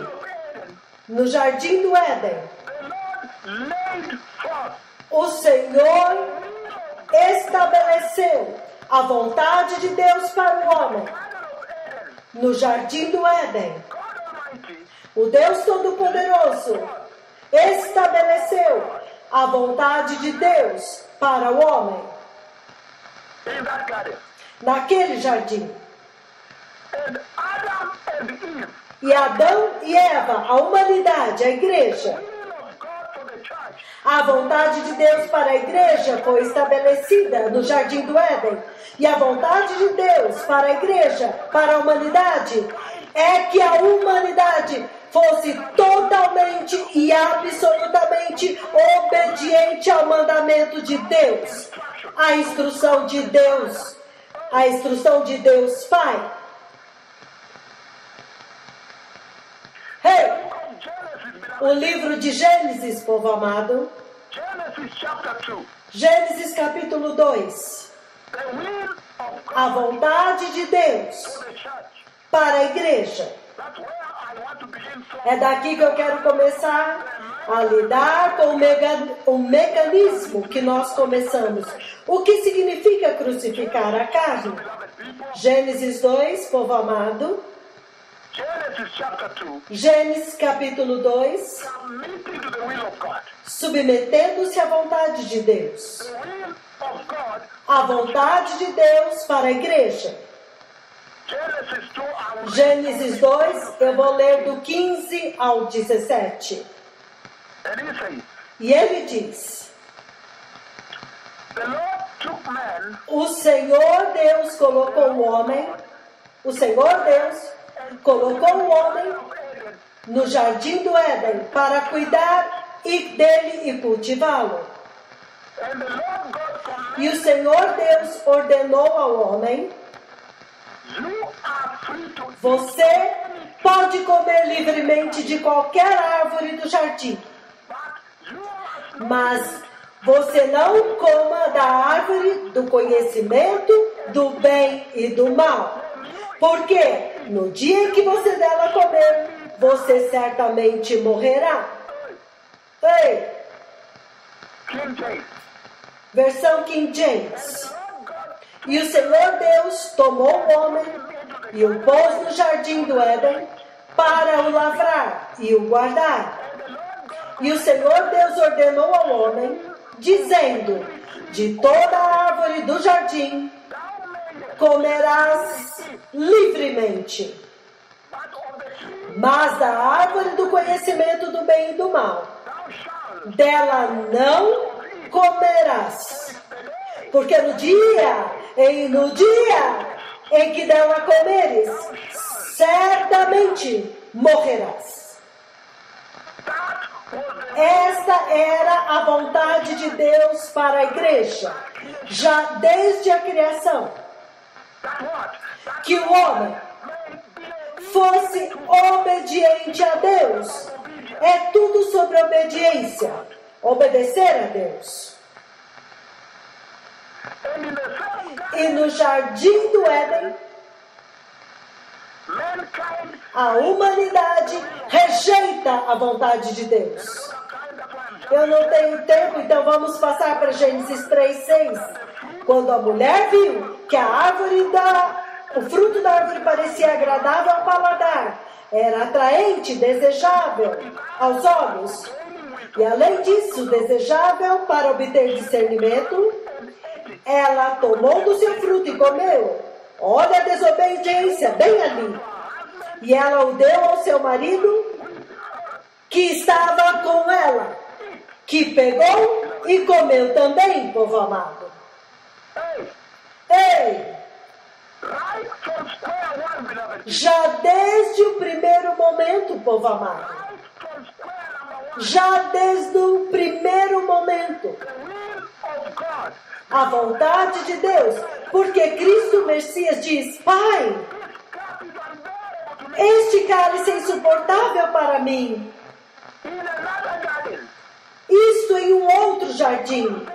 do Éden, laid forth O Senhor estabeleceu a vontade de Deus para o homem no jardim do Éden. O Deus Todo-Poderoso estabeleceu a vontade de Deus para o homem in that garden. naquele jardim. And Adam and Eve, E Adão e Eva, a humanidade, a igreja, will of God for the church, a vontade de Deus para a igreja foi estabelecida no jardim do Éden. E a vontade de Deus para a igreja, para a humanidade, é que a humanidade fosse totalmente e absolutamente obediente ao mandamento de Deus, à instrução de Deus, a instrução de Deus Pai. Hey, o livro de Gênesis, povo amado, Genesis chapter 2, Gênesis capítulo 2, the will of God a vontade de Deus for the church. para a igreja. That's where I want to begin from. É daqui que eu quero começar a lidar com o mecanismo que nós começamos. O que significa crucificar a carne? Beloved people, Gênesis 2, povo amado. Genesis chapter 2, Gênesis capítulo 2, submitting to the will of God. submetendo-se à vontade de Deus. The will of God, A vontade de Deus para a igreja. Genesis 2, I will read Gênesis 2, eu vou ler do 15 ao 17. and he says, E ele diz: the Lord took man O Senhor Deus colocou o homem, o Senhor Deus colocou o homem no jardim do Éden para cuidar dele e cultivá-lo. and the Lord God commanded, E o Senhor Deus ordenou ao homem: you are free to eat Você pode comer livremente de qualquer árvore do jardim, but you must not mas você não coma da árvore do conhecimento do bem e do mal. Porque no dia em que você dela comer, você certamente morrerá. Ei, King James. versão King James. Lord God E o Senhor Deus tomou o homem e o pôs no jardim do Éden para o lavrar e o guardar. E o Senhor Deus ordenou ao homem, dizendo: De toda a árvore do jardim comerás livremente, but of the tree mas da árvore do conhecimento do bem e do mal, thou shalt dela não comerás. Porque no dia em que dela comeres, certamente morrerás. that was the Esta era a vontade de Deus para a igreja, já desde a criação, that what? That que o homem fosse obediente a Deus. É tudo sobre obediência, obedecer a Deus. and in the same garden, E no jardim do Éden, mankind a humanidade rejeita a vontade de Deus. that's why I'm Eu não tenho tempo, então vamos passar para Gênesis 3:6. Quando a mulher viu que o fruto da árvore parecia agradável ao paladar, era atraente, desejável aos olhos, e além disso, desejável para obter discernimento, ela tomou do seu fruto e comeu. Olha a desobediência, bem ali. E ela o deu ao seu marido, que estava com ela, que pegou e comeu também, povo amado. Ei, right from square one, beloved. já desde o primeiro momento, povo amado, Right from square number one, já desde o primeiro momento, the will of God. a vontade de Deus, porque Cristo Messias diz: Pai, This cup is unbearable to me. este cálice é insuportável para mim. In another garden, Isto em um outro jardim.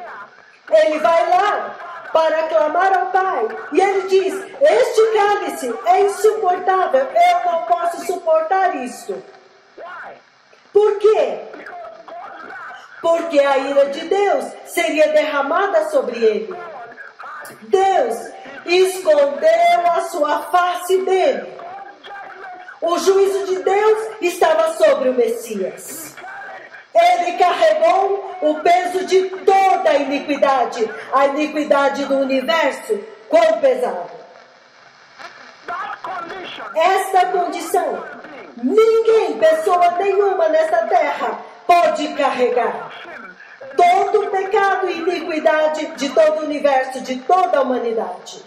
Ele vai lá para clamar ao Pai. E ele diz: Este cálice é insuportável. Eu não posso suportar isto. why? Por quê? Because God's love porque a ira de Deus seria derramada sobre ele. Deus escondeu a sua face dele. O juízo de Deus estava sobre o Messias. Ele carregou o peso de toda a iniquidade do universo. Quão pesado! Esta condição, ninguém, pessoa nenhuma nesta terra, pode carregar. Todo o pecado e iniquidade de todo o universo, de toda a humanidade.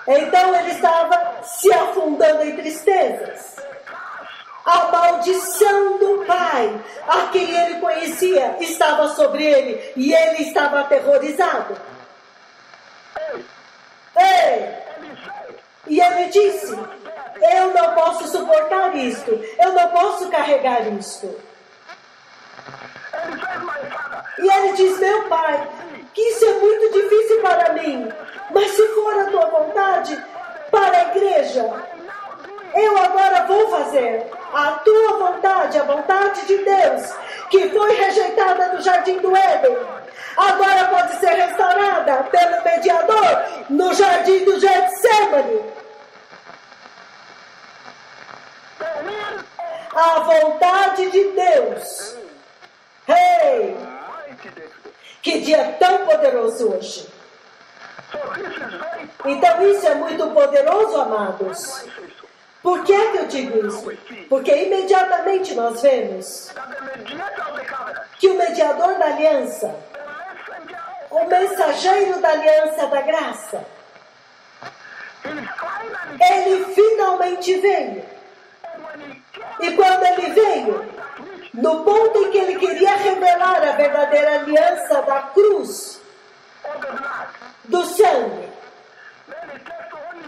Então ele estava se afundando em tristezas. A maldição do Pai, a quem ele conhecia, estava sobre ele e ele estava aterrorizado. Ei! E ele disse: eu não posso suportar isto, eu não posso carregar isto. E ele diz: meu pai, que isso é muito difícil para mim, mas se for a tua vontade, para a igreja, eu agora vou fazer a tua vontade, a vontade de Deus, que foi rejeitada no Jardim do Éden, agora pode ser restaurada pelo mediador no Jardim do Getsemane. A vontade de Deus. Hey! Que dia tão poderoso hoje. Então isso é muito poderoso, amados. Por que é que eu digo isso? Porque imediatamente nós vemos que o mediador da aliança, o mensageiro da aliança da graça, ele finalmente veio. E quando ele veio, no ponto em que ele queria revelar a verdadeira aliança da cruz, do sangue,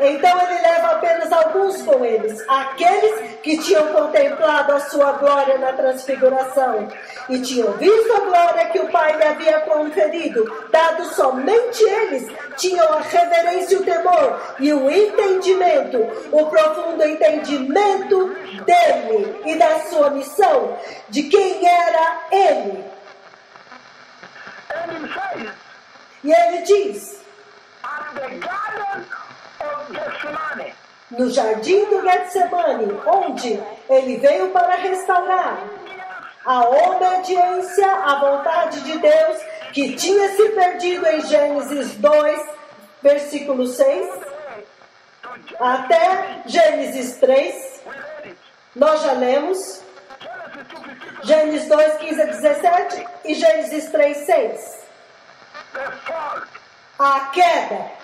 então ele leva apenas alguns com eles, aqueles que tinham contemplado a sua glória na transfiguração e tinham visto a glória que o Pai lhe havia conferido, dado somente eles tinham a reverência e o temor e o entendimento, o profundo entendimento dele e da sua missão, de quem era ele. E ele diz: no jardim do Getsemane, onde ele veio para restaurar a obediência à vontade de Deus, que tinha se perdido em Gênesis 2, versículo 6, até Gênesis 3, nós já lemos, Gênesis 2, 15 a 17 e Gênesis 3, 6. A queda.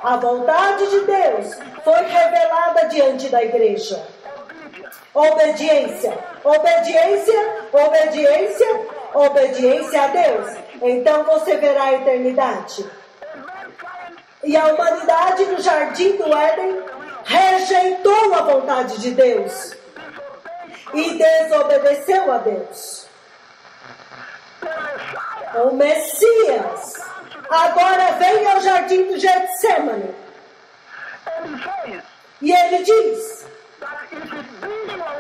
A vontade de Deus foi revelada diante da igreja. Obediência, obediência, obediência, obediência a Deus. Então você verá a eternidade. E a humanidade no jardim do Éden rejeitou a vontade de Deus e desobedeceu a Deus. O Messias agora vem ao jardim do Getsemane. E ele diz: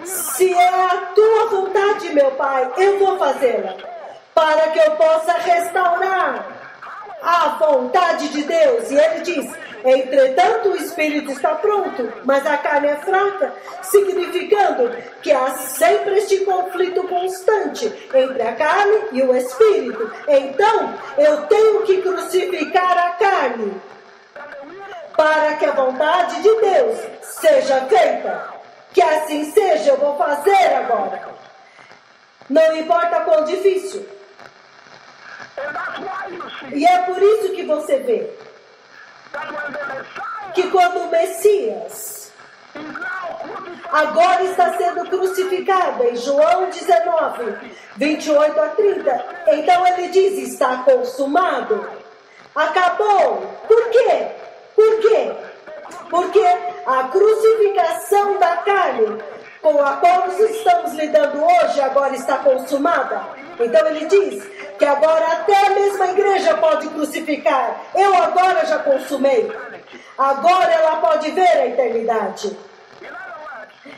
se é a tua vontade, meu Pai, eu vou fazê-la, para que eu possa restaurar a vontade de Deus. E ele diz: entretanto o espírito está pronto, mas a carne é fraca, significando que há sempre este conflito constante entre a carne e o espírito. Então eu tenho que crucificar a carne para que a vontade de Deus seja feita. Que assim seja, eu vou fazer agora. Não importa quão difícil. E é por isso que você vê que quando o Messias agora está sendo crucificado, em João 19, 28 a 30, então ele diz: está consumado, acabou. Por quê? Por quê? Porque a crucificação da carne com a qual nós estamos lidando hoje agora está consumada. Então ele diz que agora até a mesma igreja pode crucificar. Eu agora já consumei. Agora ela pode ver a eternidade.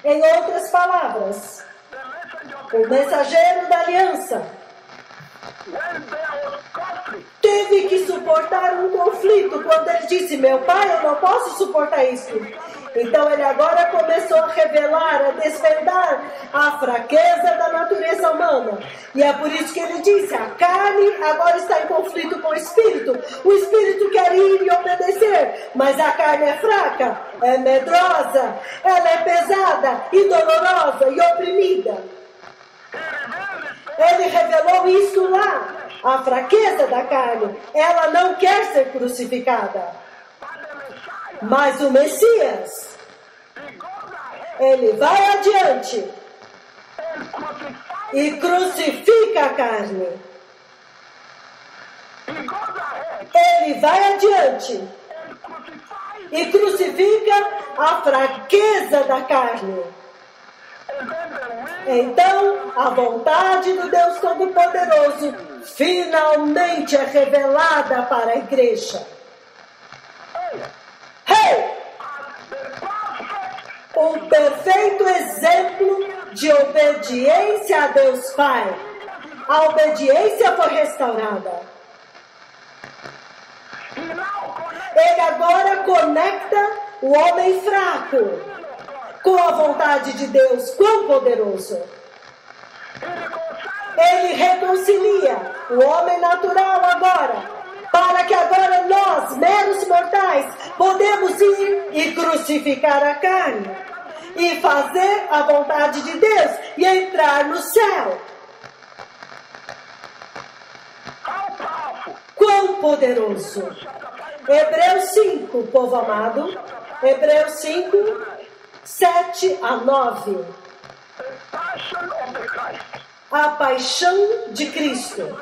Em outras palavras, o mensageiro da aliança, when there was conflict, teve que suportar um conflito quando ele disse: meu pai, eu não posso suportar isso. Então ele agora começou a revelar, a desvendar a fraqueza da natureza humana. E é por isso que ele disse: a carne agora está em conflito com o espírito. O espírito quer ir e obedecer, mas a carne é fraca, é medrosa, ela é pesada e dolorosa e oprimida. Ele revelou isso lá, a fraqueza da carne. Ela não quer ser crucificada. Mas o Messias, ele vai adiante e crucifica a carne. Ele vai adiante e crucifica a fraqueza da carne. Então, a vontade do Deus Todo-Poderoso finalmente é revelada para a igreja. Um perfeito exemplo de obediência a Deus Pai. A obediência foi restaurada. Ele agora conecta o homem fraco com a vontade de Deus. Quão poderoso! Ele reconcilia o homem natural agora, para que agora nós, meros mortais, podemos ir e crucificar a carne e fazer a vontade de Deus e entrar no céu. Quão poderoso! Hebreus 5, povo amado. Hebreus 5, 7 a 9. A paixão de Cristo.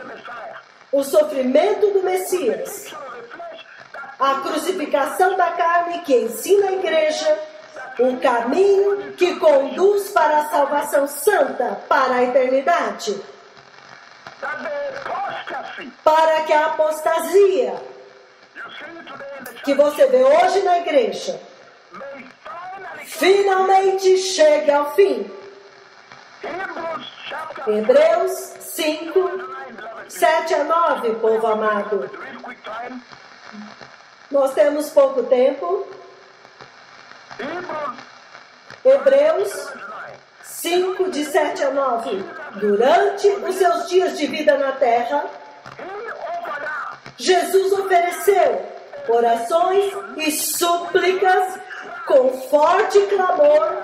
O sofrimento do Messias. A crucificação da carne que ensina a igreja um caminho que conduz para a salvação santa, para a eternidade. Para que a apostasia que você vê hoje na igreja finalmente chegue ao fim. Hebreus 5, 7 a 9, povo amado. Nós temos pouco tempo. Hebreus 5, de 7 a 9. Durante os seus dias de vida na terra, Jesus ofereceu orações e súplicas com forte clamor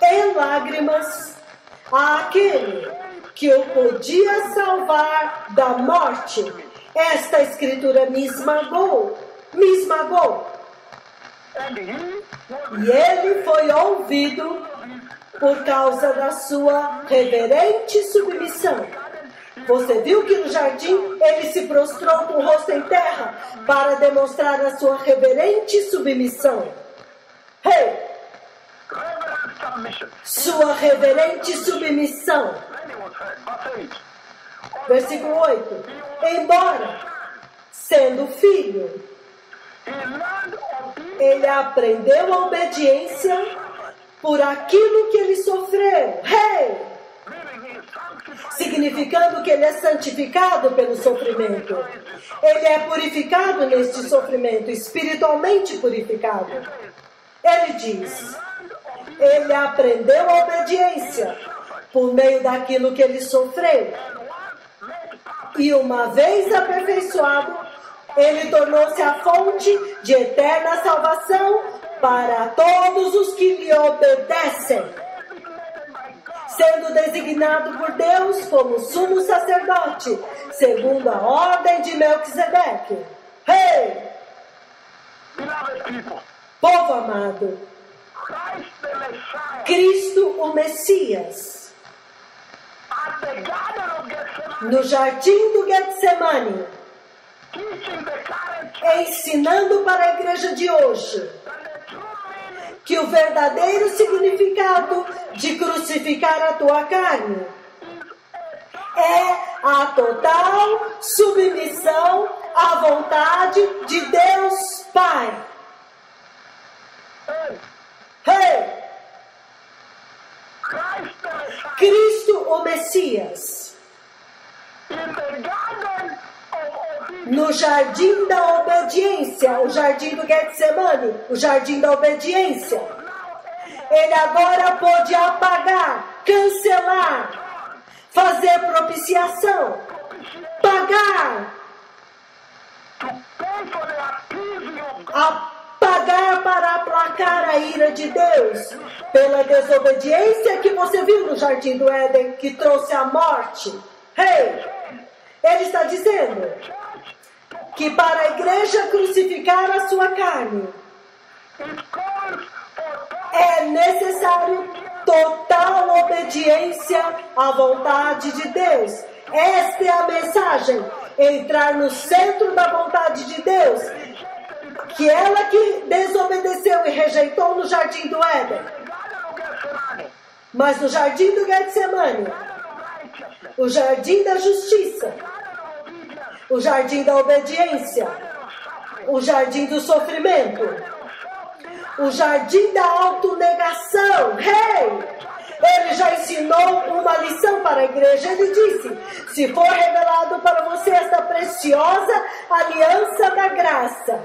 e lágrimas àquele que o podia salvar da morte. Esta escritura me esmagou. E ele foi ouvido por causa da sua reverente submissão. Você viu que no jardim ele se prostrou com o rosto em terra para demonstrar a sua reverente submissão. Sua reverente submissão. Versículo 8. Embora sendo filho, ele aprendeu a obediência por aquilo que ele sofreu. Significando que ele é santificado pelo sofrimento. Ele é purificado neste sofrimento, espiritualmente purificado. Ele diz, ele aprendeu a obediência por meio daquilo que ele sofreu. E uma vez aperfeiçoado, ele tornou-se a fonte de eterna salvação para todos os que lhe obedecem, sendo designado por Deus como sumo sacerdote, segundo a ordem de Melquisedeque. Povo amado, Cristo o Messias, no jardim do Getsemane, ensinando para a igreja de hoje que o verdadeiro significado de crucificar a tua carne é a total submissão à vontade de Deus Pai. Cristo o Messias. In the garden of obedience, No jardim da obediência, o jardim do Getsemane, o jardim da obediência. Ele agora pôde apagar, cancelar, fazer propiciação, pagar, to pay for the appeasing of God. pagar para aplacar a ira de Deus pela desobediência que você viu no jardim do Éden, que trouxe a morte. Hey, ele está dizendo que para a igreja crucificar a sua carne, It calls for é necessário total obediência à vontade de Deus. Esta é a mensagem. Entrar no centro da vontade de Deus, que ela que desobedeceu e rejeitou no jardim do Éden. the garden of Gethsemane, Mas no jardim do Getsemane, garden of righteousness, o jardim da justiça, garden of obedience, o jardim da obediência, garden of suffering, o jardim do sofrimento, garden of self-denial. o jardim da autonegação. Hey! Ele já ensinou uma lição para a igreja. Ele disse: se for revelado para você esta preciosa aliança da graça,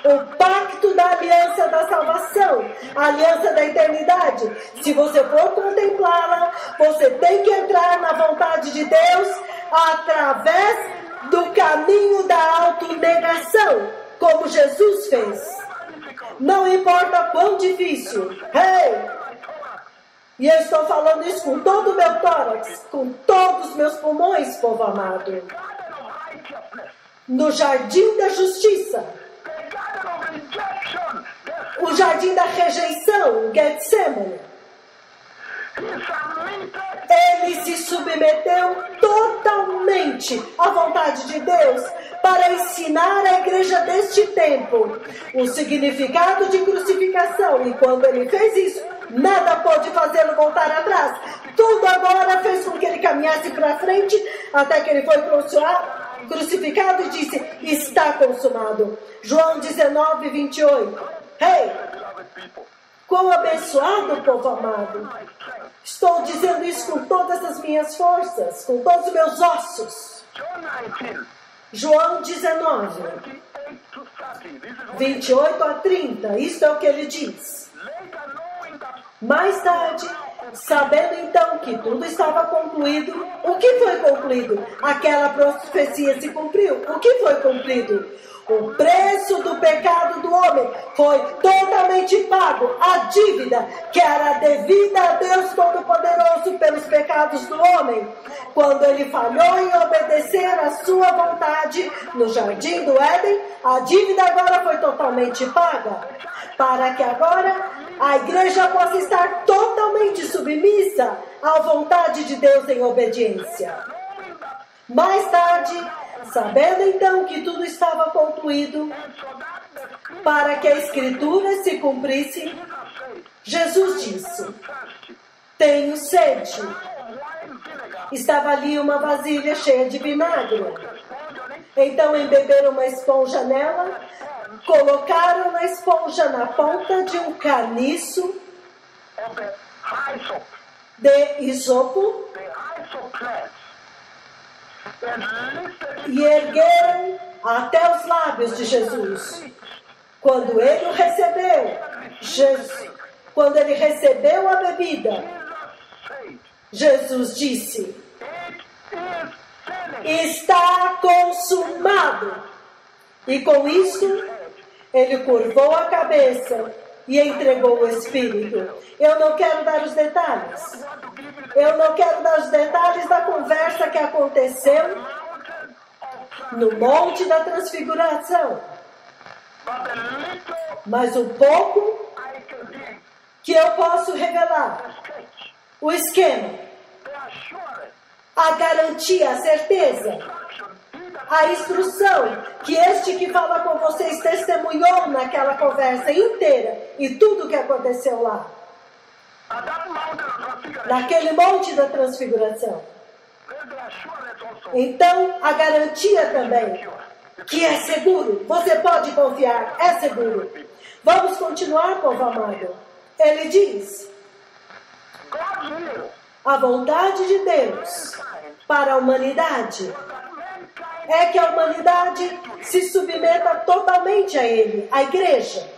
o pacto da aliança da salvação, a aliança da eternidade, se você for contemplá-la, você tem que entrar na vontade de Deus através do caminho da autonegação, como Jesus fez. Não importa quão difícil. Hey! E eu estou falando isso com todo o meu tórax, com todos os meus pulmões, povo amado. Garden of righteousness, No jardim da justiça, the garden of rejection, o jardim da rejeição, Getsemane, he submitted ele se submeteu totalmente à vontade de Deus para ensinar à igreja deste tempo o significado de crucificação. E quando ele fez isso, nada pôde fazê-lo voltar atrás. Tudo agora fez com que ele caminhasse para frente até que ele foi crucificado e disse: está consumado. João 19, 28. Hey! beloved people. Quão abençoado, povo amado. My strength. Estou dizendo isso com todas as minhas forças, com todos os meus ossos. John 19, João 19, 28 to 30. This is what 28 a 30. Isso é o que ele diz. later knowing that Mais tarde, sabendo então que tudo estava concluído, o que foi concluído? Aquela profecia se cumpriu. O que foi cumprido? O preço do pecado do homem foi totalmente pago. A dívida que era devida a Deus Todo-Poderoso pelos pecados do homem, quando ele falhou em obedecer a sua vontade no jardim do Éden, a dívida agora foi totalmente paga. Para que agora a igreja possa estar totalmente submissa à vontade de Deus em obediência. Mais tarde, sabendo então que tudo estava concluído, para que a Escritura se cumprisse, Jesus disse: tenho sede. Estava ali uma vasilha cheia de vinagre. Então embeberam uma esponja nela, colocaram a esponja na ponta de um caniço of the hyssop, de isopo the hyssop plant, and lifted it e ergueram até os lábios de Jesus. Quando ele o recebeu, quando ele recebeu a bebida, Jesus disse: it is finished. está consumado. E com isso, ele curvou a cabeça e entregou o Espírito. Eu não quero dar os detalhes. Eu não quero dar os detalhes da conversa que aconteceu no Monte da Transfiguração. But the little Mas o pouco I can give, que eu posso revelar, the sketch, o esquema, the assurance, a garantia, a certeza, action, he that a instrução que este que fala com vocês testemunhou naquela conversa inteira e tudo o que aconteceu lá, at that mountain of transfiguration, naquele Monte da Transfiguração. there's the assurance also. Então, a garantia também, que é seguro, você pode confiar, é seguro. Vamos continuar, povo amado. Ele diz: God's will A vontade de Deus para a humanidade é que a humanidade se submeta totalmente a Ele, a igreja.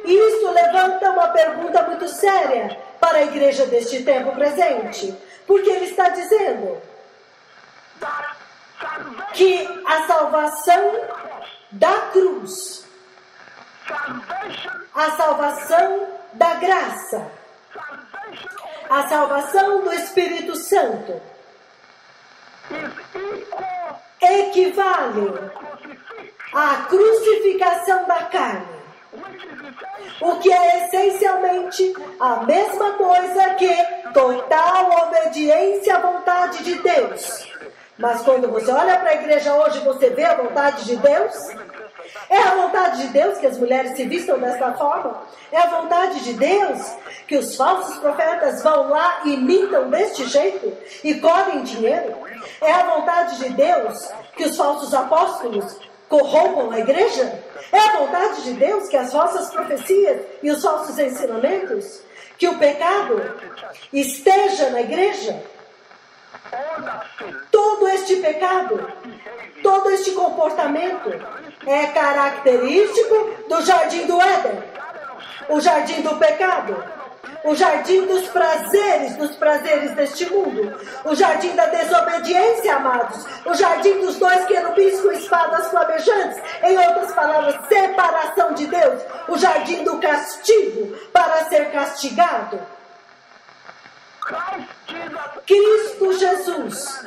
E isso levanta uma pergunta muito séria para a igreja deste tempo presente. Porque Ele está dizendo que a salvação da cruz, a salvação da graça, a salvação do Espírito Santo equivale à crucificação da carne, o que é essencialmente a mesma coisa que total obediência à vontade de Deus. Mas quando você olha para a igreja hoje, você vê a vontade de Deus? É a vontade de Deus que as mulheres se vistam dessa forma? É a vontade de Deus que os falsos profetas vão lá e mintam deste jeito e colhem dinheiro? É a vontade de Deus que os falsos apóstolos corrompam a igreja? É a vontade de Deus que as falsas profecias e os falsos ensinamentos, que o pecado esteja na igreja? Todo este pecado, todo este comportamento é característico do jardim do Éden, o jardim do pecado, o jardim dos prazeres deste mundo, o jardim da desobediência, amados, o jardim dos dois querubins com espadas flamejantes, em outras palavras, separação de Deus, o jardim do castigo para ser castigado. Cristo Jesus,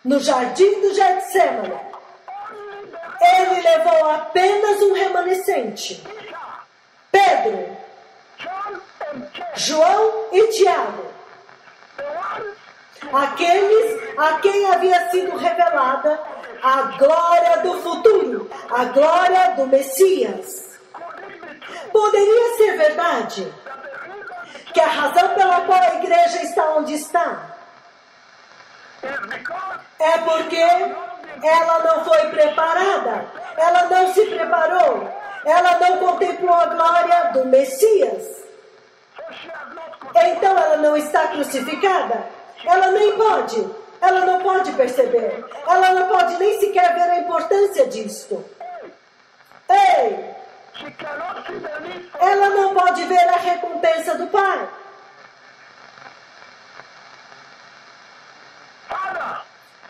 no jardim do Getsêmani, Ele levou apenas um remanescente, Pedro, João e Tiago, aqueles a quem havia sido revelada a glória do futuro, a glória do Messias. Poderia ser verdade que a razão pela qual a igreja está onde está é porque ela não foi preparada, ela não se preparou, ela não contemplou a glória do Messias. Então ela não está crucificada, ela não pode perceber, ela não pode nem sequer ver a importância disto. Ei! Ela não pode ver a recompensa do Pai.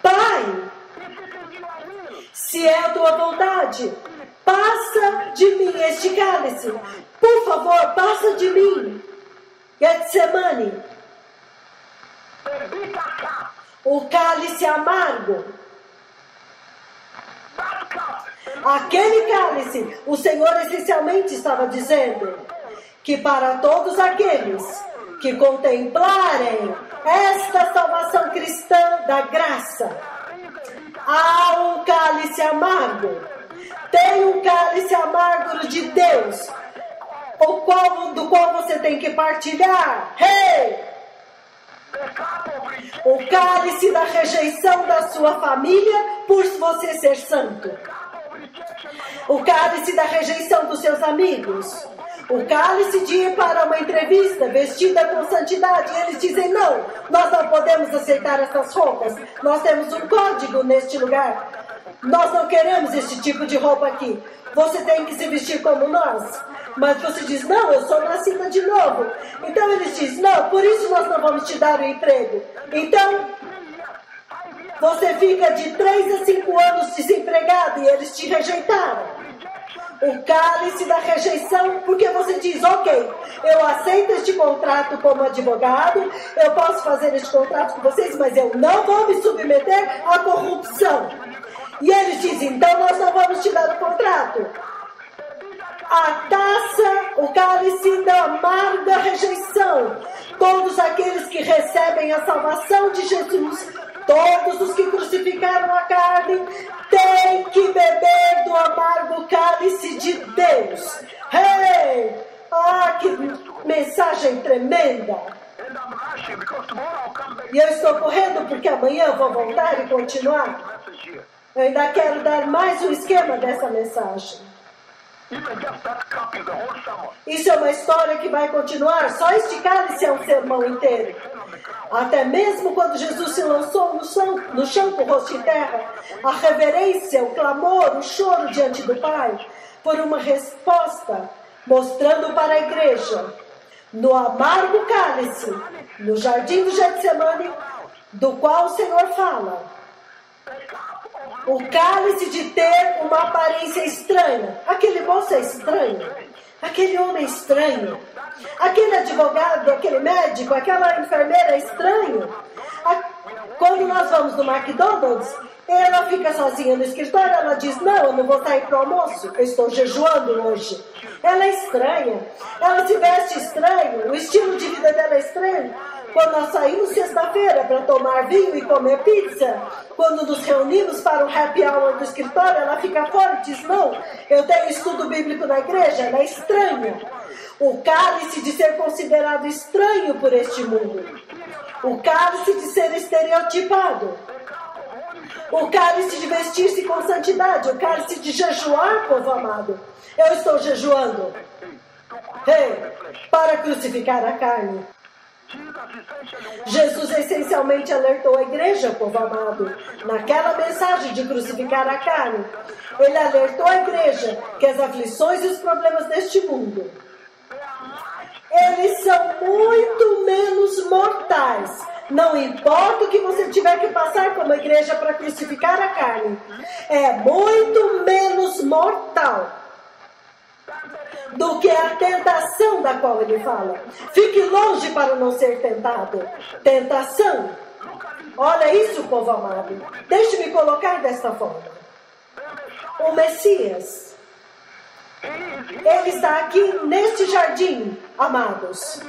Pai, se é a tua vontade, passa de mim este cálice. Por favor, passa de mim. Getsemane, o cálice amargo. Aquele cálice, o Senhor essencialmente estava dizendo que para todos aqueles que contemplarem esta salvação cristã da graça, há um cálice amargo. Tem um cálice amargo de Deus, do qual você tem que partilhar. Hey! O cálice da rejeição da sua família por você ser santo. O cálice da rejeição dos seus amigos. O cálice de ir para uma entrevista vestida com santidade. E eles dizem, não, nós não podemos aceitar essas roupas. Nós temos um código neste lugar. Nós não queremos este tipo de roupa aqui. Você tem que se vestir como nós. Mas você diz, não, eu sou nascida de novo. Então eles dizem, não, por isso nós não vamos te dar o emprego. Então, você fica de 3 a 5 anos desempregado e eles te rejeitaram. O cálice da rejeição, porque você diz, ok, eu aceito este contrato como advogado, eu posso fazer este contrato com vocês, mas eu não vou me submeter à corrupção. E eles dizem, então nós não vamos te dar o contrato. A taça, o cálice da amarga rejeição. Todos aqueles que recebem a salvação de Jesus, todos os que crucificaram a carne, têm que beber do amargo cálice de Deus. Hey! Ah, que mensagem tremenda! E eu estou correndo porque amanhã eu vou voltar e continuar. Eu ainda quero dar mais um esquema dessa mensagem. Isso é uma história que vai continuar. Só este cálice é um sermão inteiro. Até mesmo quando Jesus se lançou no chão com o rosto em terra, a reverência, o clamor, o choro diante do Pai, por uma resposta, mostrando para a igreja, no amargo cálice, no jardim do Getsemane, do qual o Senhor fala. O cálice de ter uma aparência estranha. Aquele moço é estranho. Aquele homem é estranho. Aquele advogado, aquele médico, aquela enfermeira é estranho. Quando nós vamos no McDonald's, ela fica sozinha no escritório, ela diz, não, eu não vou sair para o almoço, eu estou jejuando hoje. Ela é estranha, ela se veste estranho, o estilo de vida dela é estranho. Quando nós saímos sexta-feira para tomar vinho e comer pizza, quando nos reunimos para o happy hour do escritório, ela fica fora e diz, não, eu tenho estudo bíblico na igreja, ela é estranha. O cálice de ser considerado estranho por este mundo. O cálice de ser estereotipado. O cálice de vestir-se com santidade. O cálice de jejuar, povo amado. Eu estou jejuando. Para crucificar a carne. Jesus essencialmente alertou a igreja, povo amado, naquela mensagem de crucificar a carne. Ele alertou a igreja que as aflições e os problemas deste mundo, eles são muito menos mortais. Não importa o que você tiver que passar como igreja para crucificar a carne, é muito menos mortal do que a tentação da qual ele fala. Fique longe para não ser tentado. Tentação. Olha isso, povo amado. Deixe-me colocar desta forma. O Messias, ele está aqui neste jardim, amados.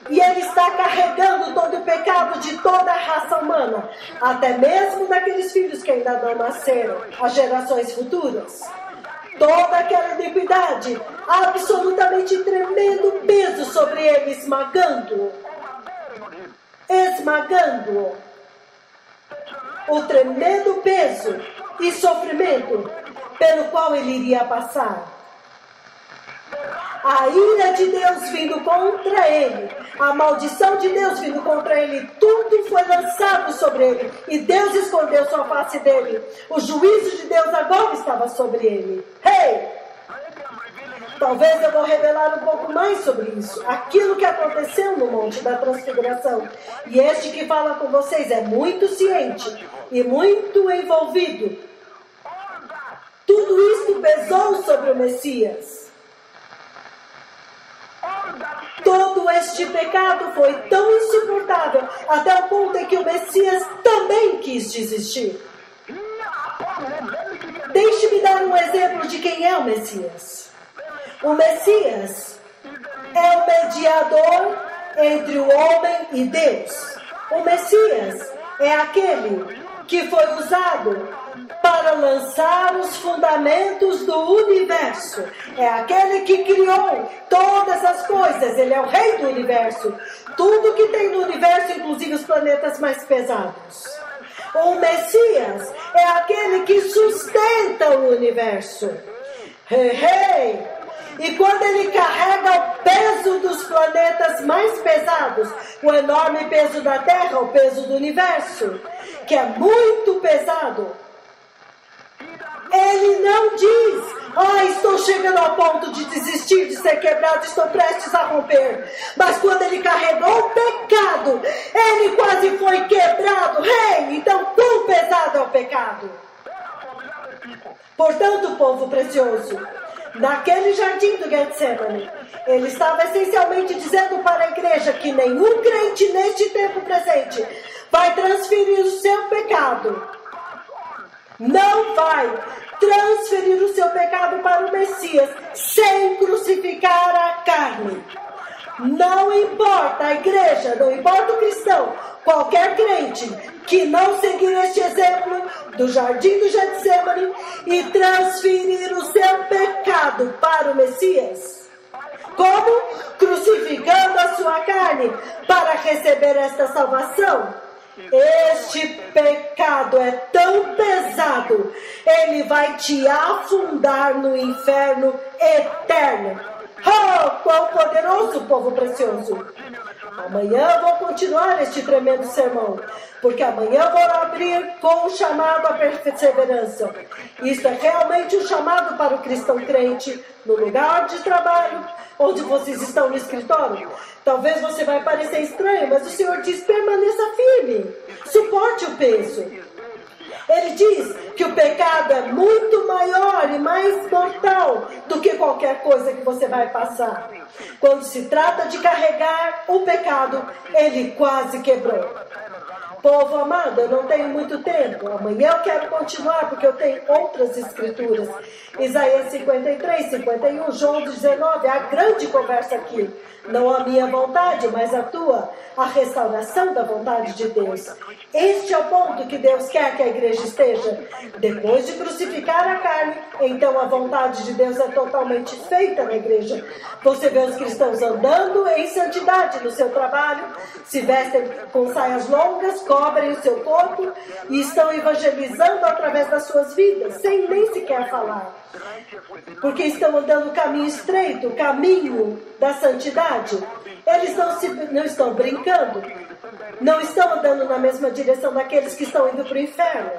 E ele está carregando todo o pecado de toda a raça humana, até mesmo daqueles filhos que ainda não nasceram, as gerações futuras. Toda aquela iniquidade, absolutamente tremendo peso sobre ele, esmagando-o. Esmagando-o. O tremendo peso e sofrimento pelo qual ele iria passar. A ira de Deus vindo contra ele, a maldição de Deus vindo contra ele, tudo foi lançado sobre ele, e Deus escondeu sua face dele. O juízo de Deus agora estava sobre ele. Talvez eu vou revelar um pouco mais sobre isso, aquilo que aconteceu no Monte da Transfiguração. E este que fala com vocês é muito ciente e muito envolvido. Tudo isto pesou sobre o Messias. Todo este pecado foi tão insuportável até o ponto em que o Messias também quis desistir. Deixe-me dar um exemplo de quem é o Messias. O Messias é o mediador entre o homem e Deus. O Messias é aquele que foi usado para lançar os fundamentos do universo. É aquele que criou todas as coisas. Ele é o rei do universo. Tudo que tem no universo, inclusive os planetas mais pesados. O Messias é aquele que sustenta o universo. E quando ele carrega o peso dos planetas mais pesados, o enorme peso da Terra, o peso do universo, que é muito pesado, ele não diz, estou chegando ao ponto de desistir, de ser quebrado, estou prestes a romper. Mas quando ele carregou o pecado, ele quase foi quebrado. Então quão pesado é o pecado? Portanto, povo precioso, naquele jardim do Getsemane, ele estava essencialmente dizendo para a igreja que nenhum crente neste tempo presente vai transferir o seu pecado. Não vai transferir o seu pecado para o Messias sem crucificar a carne. Não importa a igreja, não importa o cristão, qualquer crente que não seguir este exemplo do jardim do Getsemane e transferir o seu pecado para o Messias. Como? Crucificando a sua carne para receber esta salvação. Este pecado é tão pesado, ele vai te afundar no inferno eterno. Quão poderoso, povo precioso! Amanhã eu vou continuar este tremendo sermão, porque amanhã eu vou abrir com o chamado à perseverança. Isso é realmente um chamado para o cristão crente, no lugar de trabalho, onde vocês estão no escritório. Talvez você vai parecer estranho, mas o Senhor diz, permaneça firme, suporte o peso. Ele diz que o pecado é muito maior e mais mortal do que qualquer coisa que você vai passar. Quando se trata de carregar o pecado, ele quase quebrou. Povo amado, eu não tenho muito tempo. Amanhã eu quero continuar porque eu tenho outras escrituras. Isaías 53, 51, João 19, a grande conversa aqui. Não a minha vontade, mas a tua, a restauração da vontade de Deus. Este é o ponto que Deus quer que a igreja esteja. Depois de crucificar a carne, então a vontade de Deus é totalmente feita na igreja. Você vê os cristãos andando em santidade no seu trabalho, se vestem com saias longas, cobrem o seu corpo e estão evangelizando através das suas vidas, sem nem sequer falar. Porque estão andando o caminho estreito, o caminho da santidade. Eles não estão brincando, não estão andando na mesma direção daqueles que estão indo para o inferno.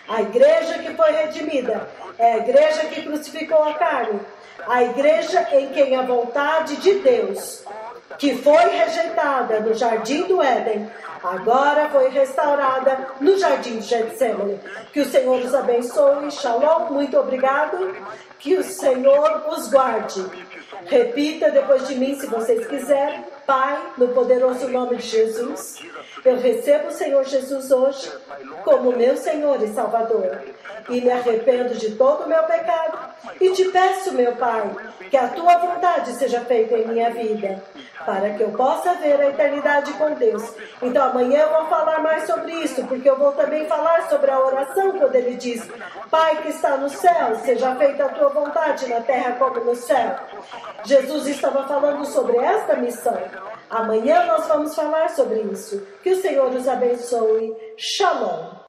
A igreja que foi redimida é a igreja que crucificou a carne, a igreja em quem a vontade de Deus, que foi rejeitada no jardim do Éden, agora foi restaurada no jardim de Getsemane. Que o Senhor os abençoe. Shalom, muito obrigado. Que o Senhor os guarde. Repita depois de mim, se vocês quiserem. Pai, no poderoso nome de Jesus, eu recebo o Senhor Jesus hoje como meu Senhor e Salvador. E me arrependo de todo o meu pecado. E te peço, meu Pai, que a tua vontade seja feita em minha vida, para que eu possa ver a eternidade com Deus. Então amanhã eu vou falar mais sobre isso, porque eu vou também falar sobre a oração quando ele diz: Pai que está no céu, seja feita a tua vontade na terra como no céu. Jesus estava falando sobre esta missão. Amanhã nós vamos falar sobre isso. Que o Senhor os abençoe. Shalom.